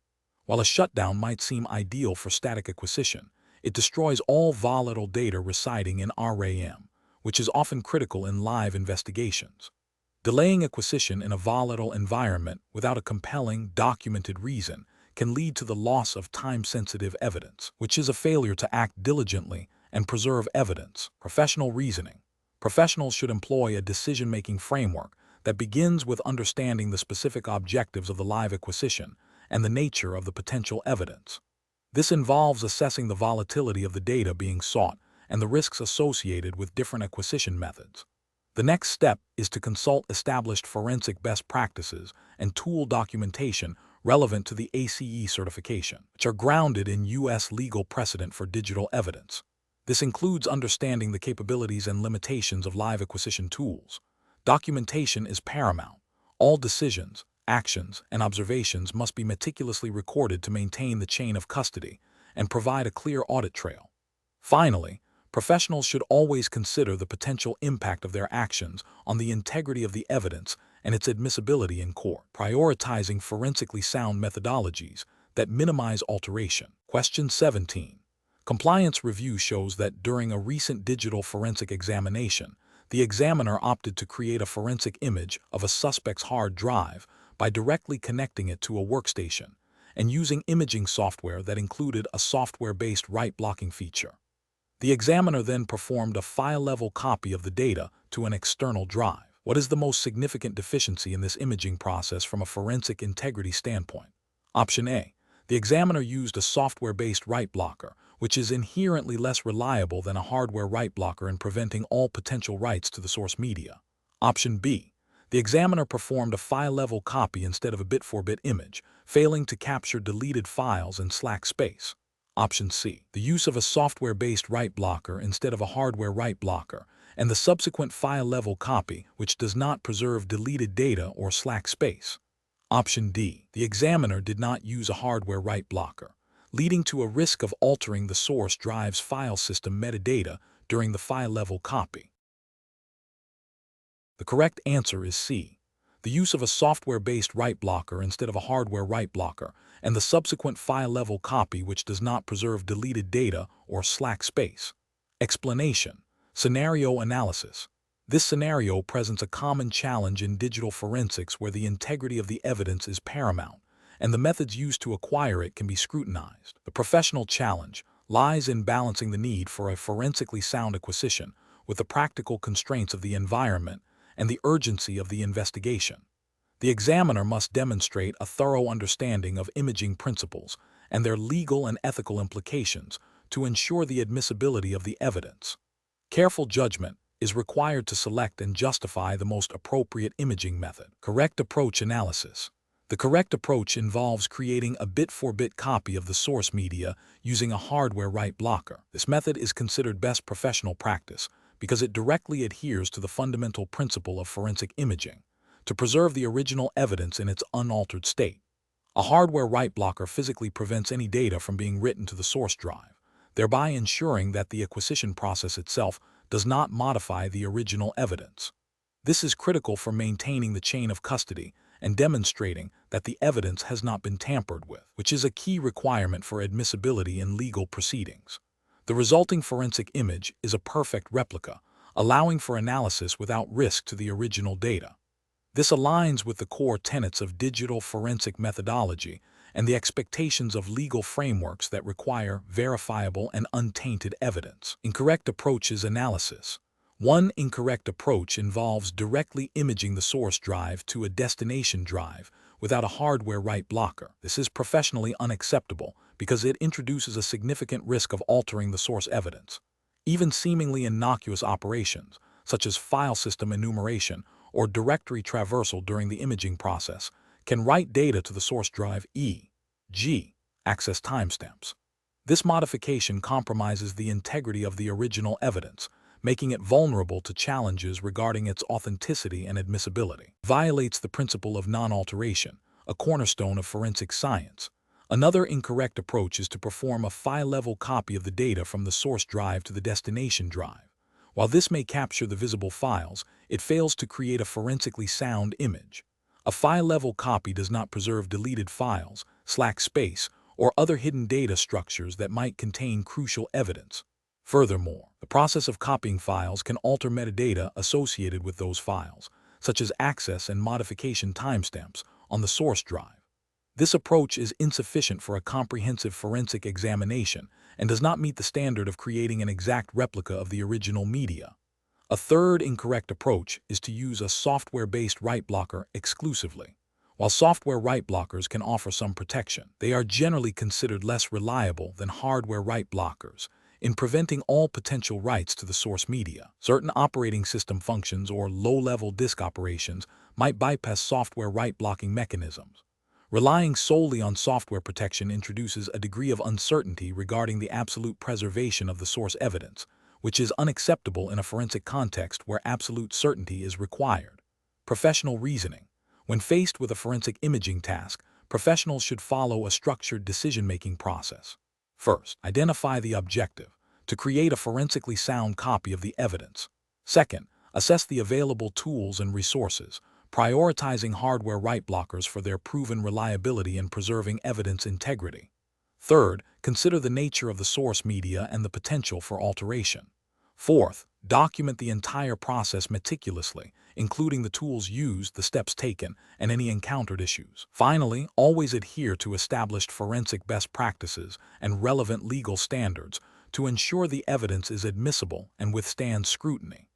While a shutdown might seem ideal for static acquisition, it destroys all volatile data residing in RAM, which is often critical in live investigations. Delaying acquisition in a volatile environment without a compelling, documented reason can lead to the loss of time-sensitive evidence, which is a failure to act diligently and preserve evidence. Professional reasoning. Professionals should employ a decision-making framework that begins with understanding the specific objectives of the live acquisition and the nature of the potential evidence. This involves assessing the volatility of the data being sought and the risks associated with different acquisition methods. The next step is to consult established forensic best practices and tool documentation relevant to the ACE certification, which are grounded in U.S. legal precedent for digital evidence. This includes understanding the capabilities and limitations of live acquisition tools. Documentation is paramount. All decisions, actions, and observations must be meticulously recorded to maintain the chain of custody and provide a clear audit trail. Finally, professionals should always consider the potential impact of their actions on the integrity of the evidence and its admissibility in court, prioritizing forensically sound methodologies that minimize alteration. Question 17. Compliance review shows that during a recent digital forensic examination, the examiner opted to create a forensic image of a suspect's hard drive by directly connecting it to a workstation and using imaging software that included a software-based write-blocking feature. The examiner then performed a file-level copy of the data to an external drive. What is the most significant deficiency in this imaging process from a forensic integrity standpoint? Option A. The examiner used a software-based write blocker, which is inherently less reliable than a hardware write blocker in preventing all potential writes to the source media. Option B. The examiner performed a file-level copy instead of a bit-for-bit image, failing to capture deleted files and slack space. Option C. The use of a software-based write blocker instead of a hardware write blocker, and the subsequent file-level copy, which does not preserve deleted data or slack space. Option D. The examiner did not use a hardware write blocker, leading to a risk of altering the source drive's file system metadata during the file-level copy. The correct answer is C. The use of a software-based write blocker instead of a hardware write blocker, and the subsequent file-level copy which does not preserve deleted data or slack space. Explanation. Scenario analysis. This scenario presents a common challenge in digital forensics where the integrity of the evidence is paramount, and the methods used to acquire it can be scrutinized. The professional challenge lies in balancing the need for a forensically sound acquisition with the practical constraints of the environment and the urgency of the investigation. The examiner must demonstrate a thorough understanding of imaging principles and their legal and ethical implications to ensure the admissibility of the evidence. Careful judgment is required to select and justify the most appropriate imaging method. Correct approach analysis. The correct approach involves creating a bit-for-bit copy of the source media using a hardware write blocker. This method is considered best professional practice because it directly adheres to the fundamental principle of forensic imaging, to preserve the original evidence in its unaltered state. A hardware write blocker physically prevents any data from being written to the source drive, thereby ensuring that the acquisition process itself does not modify the original evidence. This is critical for maintaining the chain of custody and demonstrating that the evidence has not been tampered with, which is a key requirement for admissibility in legal proceedings. The resulting forensic image is a perfect replica, allowing for analysis without risk to the original data. This aligns with the core tenets of digital forensic methodology and the expectations of legal frameworks that require verifiable and untainted evidence. Incorrect approaches analysis. One incorrect approach involves directly imaging the source drive to a destination drive without a hardware write blocker. This is professionally unacceptable because it introduces a significant risk of altering the source evidence. Even seemingly innocuous operations, such as file system enumeration or directory traversal during the imaging process, can write data to the source drive, e.g., access timestamps. This modification compromises the integrity of the original evidence, making it vulnerable to challenges regarding its authenticity and admissibility. Violates the principle of non-alteration, a cornerstone of forensic science. Another incorrect approach is to perform a file-level copy of the data from the source drive to the destination drive. While this may capture the visible files, it fails to create a forensically sound image. A file-level copy does not preserve deleted files, slack space, or other hidden data structures that might contain crucial evidence. Furthermore, the process of copying files can alter metadata associated with those files, such as access and modification timestamps on the source drive. This approach is insufficient for a comprehensive forensic examination and does not meet the standard of creating an exact replica of the original media. A third incorrect approach is to use a software-based write blocker exclusively. While software write blockers can offer some protection, they are generally considered less reliable than hardware write blockers in preventing all potential writes to the source media. Certain operating system functions or low-level disk operations might bypass software write blocking mechanisms. Relying solely on software protection introduces a degree of uncertainty regarding the absolute preservation of the source evidence, which is unacceptable in a forensic context where absolute certainty is required. Professional reasoning. When faced with a forensic imaging task, professionals should follow a structured decision-making process. First, identify the objective, to create a forensically sound copy of the evidence. Second, assess the available tools and resources, prioritizing hardware write blockers for their proven reliability in preserving evidence integrity. Third, consider the nature of the source media and the potential for alteration. Fourth, document the entire process meticulously, including the tools used, the steps taken, and any encountered issues. Finally, always adhere to established forensic best practices and relevant legal standards to ensure the evidence is admissible and withstands scrutiny.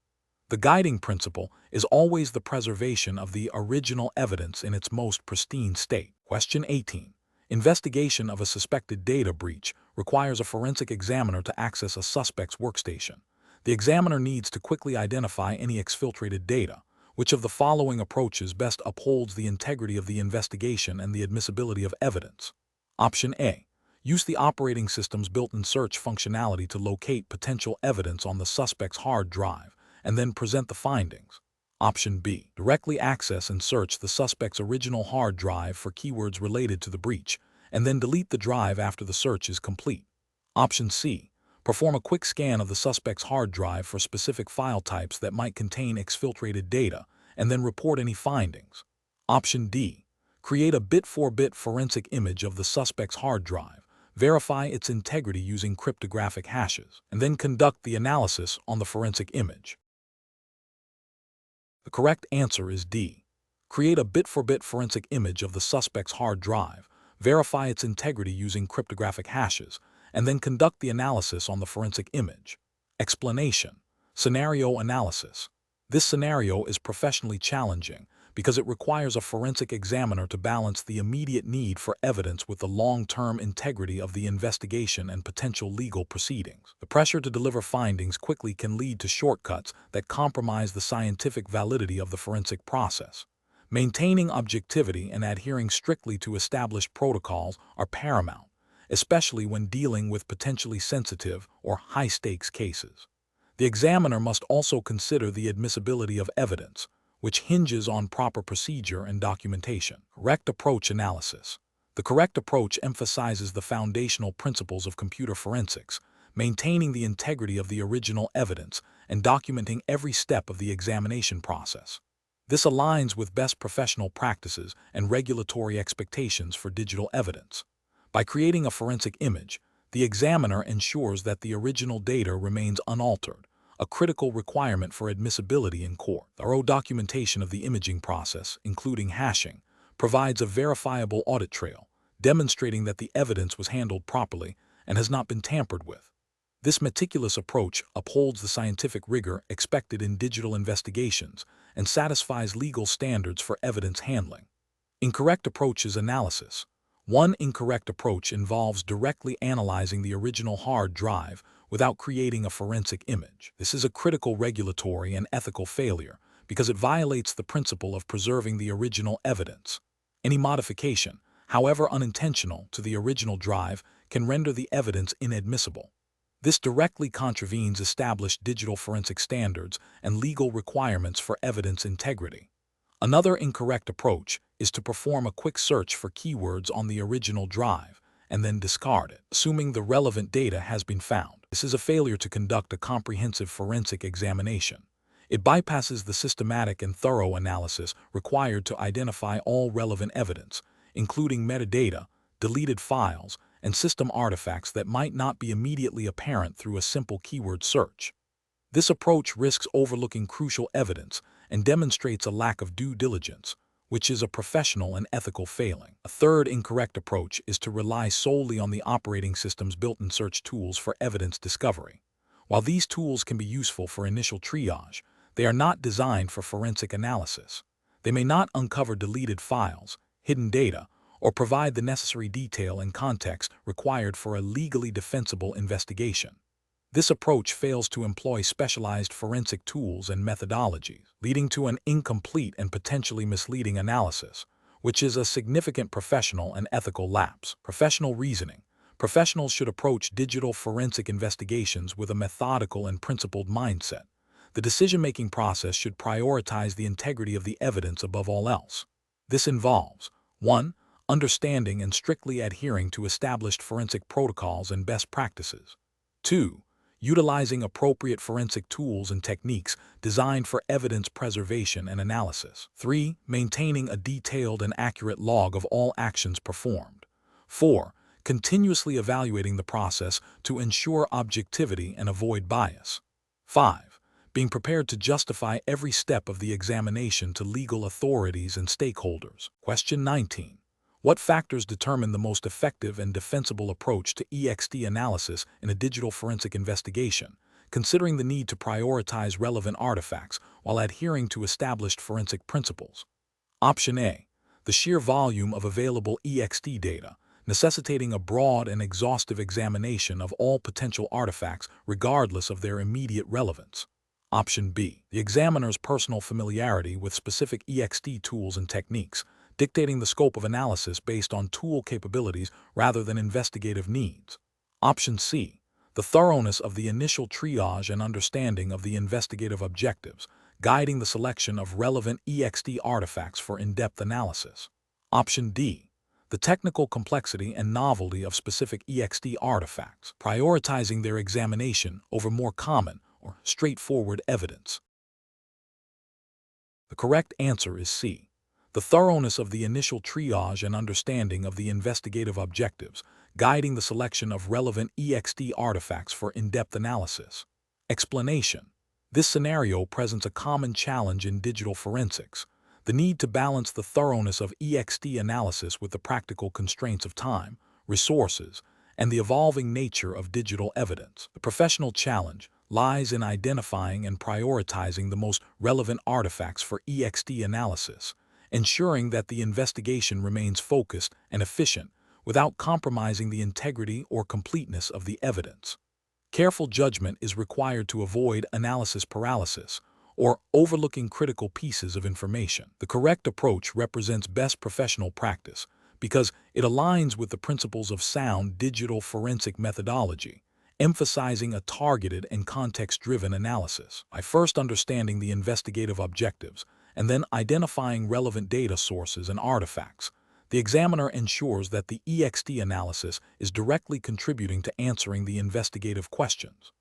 The guiding principle is always the preservation of the original evidence in its most pristine state. Question 18. Investigation of a suspected data breach requires a forensic examiner to access a suspect's workstation. The examiner needs to quickly identify any exfiltrated data. Which of the following approaches best upholds the integrity of the investigation and the admissibility of evidence? Option A. Use the operating system's built-in search functionality to locate potential evidence on the suspect's hard drive and then present the findings. Option B. Directly access and search the suspect's original hard drive for keywords related to the breach, and then delete the drive after the search is complete. Option C. Perform a quick scan of the suspect's hard drive for specific file types that might contain exfiltrated data, and then report any findings. Option D. Create a bit-for-bit forensic image of the suspect's hard drive, verify its integrity using cryptographic hashes, and then conduct the analysis on the forensic image. The correct answer is D. Create a bit-for-bit forensic image of the suspect's hard drive, verify its integrity using cryptographic hashes, and then conduct the analysis on the forensic image. Explanation. Scenario analysis. This scenario is professionally challenging because it requires a forensic examiner to balance the immediate need for evidence with the long-term integrity of the investigation and potential legal proceedings. The pressure to deliver findings quickly can lead to shortcuts that compromise the scientific validity of the forensic process. Maintaining objectivity and adhering strictly to established protocols are paramount, especially when dealing with potentially sensitive or high-stakes cases. The examiner must also consider the admissibility of evidence, which hinges on proper procedure and documentation. Correct approach analysis. The correct approach emphasizes the foundational principles of computer forensics, maintaining the integrity of the original evidence and documenting every step of the examination process. This aligns with best professional practices and regulatory expectations for digital evidence. By creating a forensic image, the examiner ensures that the original data remains unaltered, a critical requirement for admissibility in court. Thorough documentation of the imaging process, including hashing, provides a verifiable audit trail, demonstrating that the evidence was handled properly and has not been tampered with. This meticulous approach upholds the scientific rigor expected in digital investigations and satisfies legal standards for evidence handling. Incorrect approaches analysis. One incorrect approach involves directly analyzing the original hard drive without creating a forensic image. This is a critical regulatory and ethical failure because it violates the principle of preserving the original evidence. Any modification, however unintentional, to the original drive can render the evidence inadmissible. This directly contravenes established digital forensic standards and legal requirements for evidence integrity. Another incorrect approach is to perform a quick search for keywords on the original drive and then discard it, assuming the relevant data has been found. This is a failure to conduct a comprehensive forensic examination. It bypasses the systematic and thorough analysis required to identify all relevant evidence, including metadata, deleted files, and system artifacts that might not be immediately apparent through a simple keyword search. This approach risks overlooking crucial evidence and demonstrates a lack of due diligence, which is a professional and ethical failing. A third incorrect approach is to rely solely on the operating system's built-in search tools for evidence discovery. While these tools can be useful for initial triage, they are not designed for forensic analysis. They may not uncover deleted files, hidden data, or provide the necessary detail and context required for a legally defensible investigation. This approach fails to employ specialized forensic tools and methodologies, leading to an incomplete and potentially misleading analysis, which is a significant professional and ethical lapse. Professional reasoning. Professionals should approach digital forensic investigations with a methodical and principled mindset. The decision-making process should prioritize the integrity of the evidence above all else. This involves 1. Understanding and strictly adhering to established forensic protocols and best practices. 2. Utilizing appropriate forensic tools and techniques designed for evidence preservation and analysis. 3. Maintaining a detailed and accurate log of all actions performed. 4. Continuously evaluating the process to ensure objectivity and avoid bias. 5. Being prepared to justify every step of the examination to legal authorities and stakeholders. Question 19. What factors determine the most effective and defensible approach to EXT analysis in a digital forensic investigation, considering the need to prioritize relevant artifacts while adhering to established forensic principles? Option A. The sheer volume of available EXT data, necessitating a broad and exhaustive examination of all potential artifacts regardless of their immediate relevance. Option B. The examiner's personal familiarity with specific EXT tools and techniques, dictating the scope of analysis based on tool capabilities rather than investigative needs. Option C. The thoroughness of the initial triage and understanding of the investigative objectives, guiding the selection of relevant EXT artifacts for in-depth analysis. Option D. The technical complexity and novelty of specific EXT artifacts, prioritizing their examination over more common or straightforward evidence. The correct answer is C. The thoroughness of the initial triage and understanding of the investigative objectives, guiding the selection of relevant EXT artifacts for in-depth analysis. Explanation. This scenario presents a common challenge in digital forensics: the need to balance the thoroughness of EXT analysis with the practical constraints of time, resources, and the evolving nature of digital evidence. The professional challenge lies in identifying and prioritizing the most relevant artifacts for EXT analysis, ensuring that the investigation remains focused and efficient without compromising the integrity or completeness of the evidence. Careful judgment is required to avoid analysis paralysis or overlooking critical pieces of information. The correct approach represents best professional practice because it aligns with the principles of sound digital forensic methodology, emphasizing a targeted and context-driven analysis. By first understanding the investigative objectives and then identifying relevant data sources and artifacts, the examiner ensures that the EXT analysis is directly contributing to answering the investigative questions.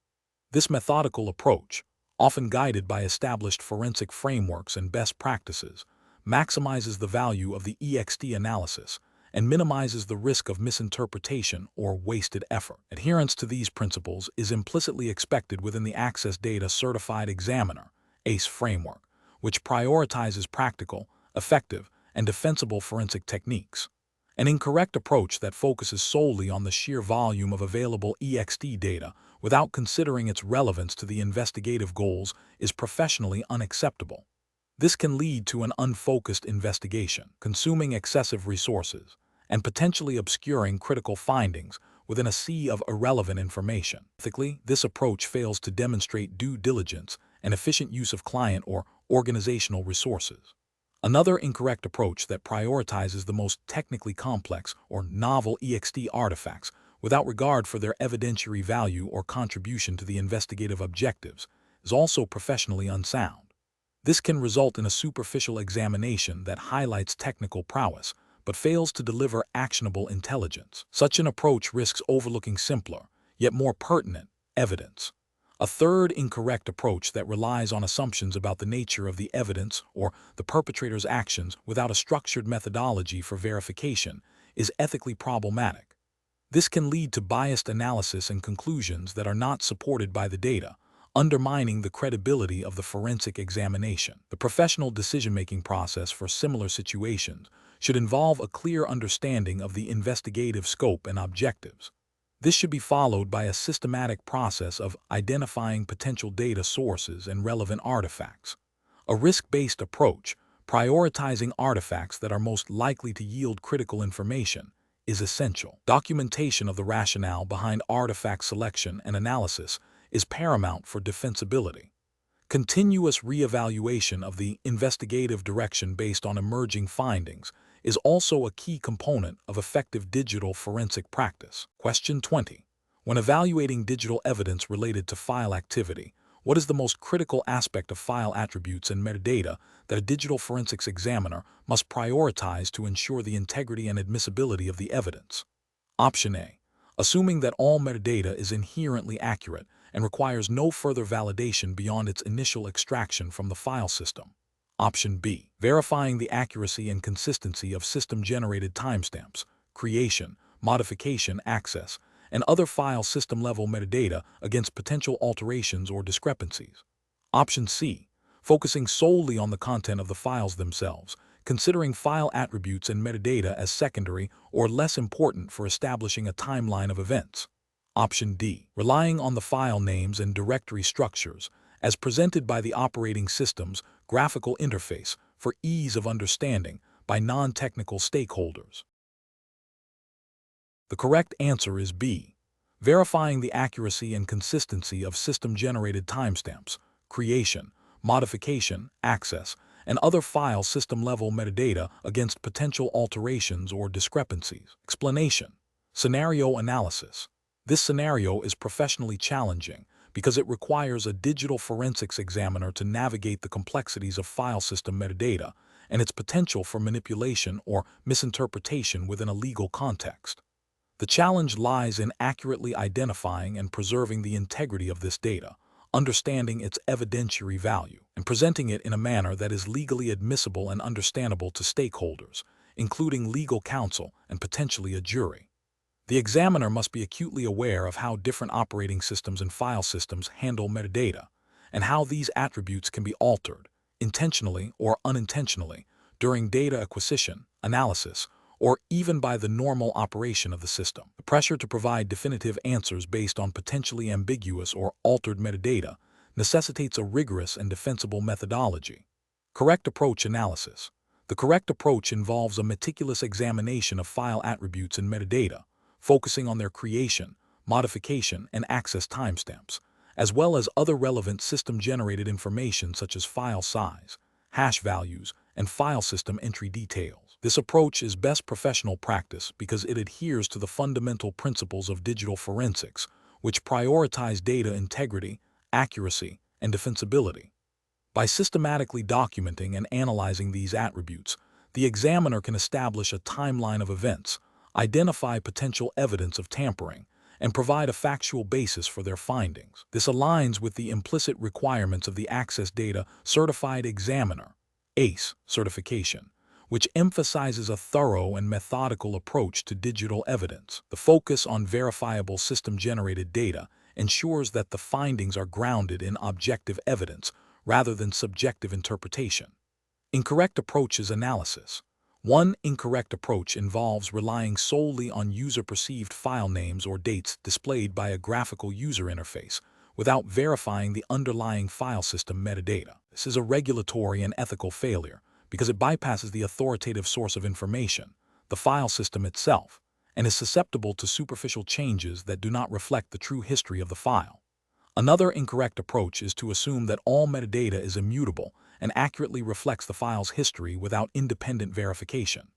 This methodical approach, often guided by established forensic frameworks and best practices, maximizes the value of the EXT analysis and minimizes the risk of misinterpretation or wasted effort. Adherence to these principles is implicitly expected within the AccessData Certified Examiner (ACE) framework, which prioritizes practical, effective, and defensible forensic techniques. An incorrect approach that focuses solely on the sheer volume of available EXT data without considering its relevance to the investigative goals is professionally unacceptable. This can lead to an unfocused investigation, consuming excessive resources, and potentially obscuring critical findings within a sea of irrelevant information. Ethically, this approach fails to demonstrate due diligence and efficient use of client or organizational resources. Another incorrect approach that prioritizes the most technically complex or novel EXT artifacts without regard for their evidentiary value or contribution to the investigative objectives, is also professionally unsound. This can result in a superficial examination that highlights technical prowess, but fails to deliver actionable intelligence. Such an approach risks overlooking simpler, yet more pertinent, evidence. A third incorrect approach that relies on assumptions about the nature of the evidence or the perpetrator's actions without a structured methodology for verification is ethically problematic. This can lead to biased analysis and conclusions that are not supported by the data, undermining the credibility of the forensic examination. The professional decision-making process for similar situations should involve a clear understanding of the investigative scope and objectives. This should be followed by a systematic process of identifying potential data sources and relevant artifacts. A risk-based approach, prioritizing artifacts that are most likely to yield critical information, is essential. Documentation of the rationale behind artifact selection and analysis is paramount for defensibility. Continuous reevaluation of the investigative direction based on emerging findings is also a key component of effective digital forensic practice. Question 20. When evaluating digital evidence related to file activity, what is the most critical aspect of file attributes and metadata that a digital forensics examiner must prioritize to ensure the integrity and admissibility of the evidence? Option A. Assuming that all metadata is inherently accurate and requires no further validation beyond its initial extraction from the file system. Option B. Verifying the accuracy and consistency of system-generated timestamps, creation, modification, access, and other file system-level metadata against potential alterations or discrepancies. Option C. Focusing solely on the content of the files themselves, considering file attributes and metadata as secondary or less important for establishing a timeline of events. Option D. Relying on the file names and directory structures as presented by the operating system's graphical interface for ease of understanding by non-technical stakeholders. The correct answer is B. Verifying the accuracy and consistency of system-generated timestamps, creation, modification, access, and other file system-level metadata against potential alterations or discrepancies. Explanation. Scenario analysis. This scenario is professionally challenging because it requires a digital forensics examiner to navigate the complexities of file system metadata and its potential for manipulation or misinterpretation within a legal context. The challenge lies in accurately identifying and preserving the integrity of this data, understanding its evidentiary value, and presenting it in a manner that is legally admissible and understandable to stakeholders, including legal counsel and potentially a jury. The examiner must be acutely aware of how different operating systems and file systems handle metadata, and how these attributes can be altered, intentionally or unintentionally, during data acquisition, analysis, or even by the normal operation of the system. The pressure to provide definitive answers based on potentially ambiguous or altered metadata necessitates a rigorous and defensible methodology. Correct approach analysis. The correct approach involves a meticulous examination of file attributes and metadata, focusing on their creation, modification, and access timestamps, as well as other relevant system-generated information such as file size, hash values, and file system entry details. This approach is best professional practice because it adheres to the fundamental principles of digital forensics, which prioritize data integrity, accuracy, and defensibility. By systematically documenting and analyzing these attributes, the examiner can establish a timeline of events, identify potential evidence of tampering, and provide a factual basis for their findings. This aligns with the implicit requirements of the AccessData Certified Examiner (ACE) certification, which emphasizes a thorough and methodical approach to digital evidence. The focus on verifiable system-generated data ensures that the findings are grounded in objective evidence rather than subjective interpretation. Incorrect approaches analysis. One incorrect approach involves relying solely on user-perceived file names or dates displayed by a graphical user interface without verifying the underlying file system metadata. This is a regulatory and ethical failure because it bypasses the authoritative source of information, the file system itself, and is susceptible to superficial changes that do not reflect the true history of the file. Another incorrect approach is to assume that all metadata is immutable and accurately reflects the file's history without independent verification.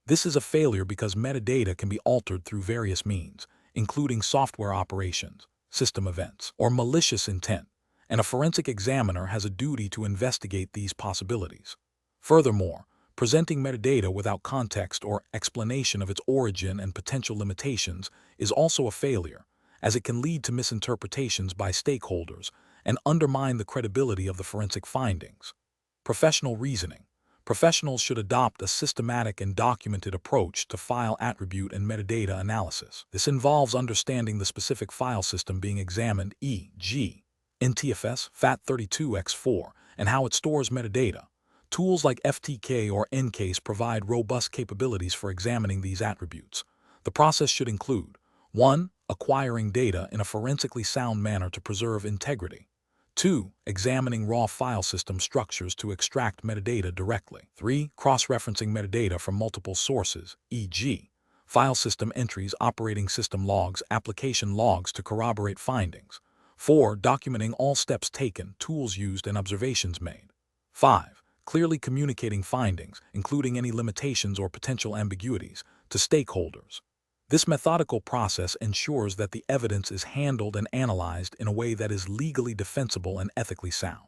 This is a failure because metadata can be altered through various means, including software operations, system events, or malicious intent, and a forensic examiner has a duty to investigate these possibilities. Furthermore, presenting metadata without context or explanation of its origin and potential limitations is also a failure, as it can lead to misinterpretations by stakeholders and undermine the credibility of the forensic findings. Professional reasoning. Professionals should adopt a systematic and documented approach to file attribute and metadata analysis. This involves understanding the specific file system being examined, e.g., NTFS FAT32x4, and how it stores metadata. Tools like FTK or Ncase provide robust capabilities for examining these attributes. The process should include 1. Acquiring data in a forensically sound manner to preserve integrity. 2. Examining raw file system structures to extract metadata directly. 3. Cross-referencing metadata from multiple sources, e.g., file system entries, operating system logs, application logs to corroborate findings. 4. Documenting all steps taken, tools used, and observations made. 5. Clearly communicating findings, including any limitations or potential ambiguities, to stakeholders. This methodical process ensures that the evidence is handled and analyzed in a way that is legally defensible and ethically sound.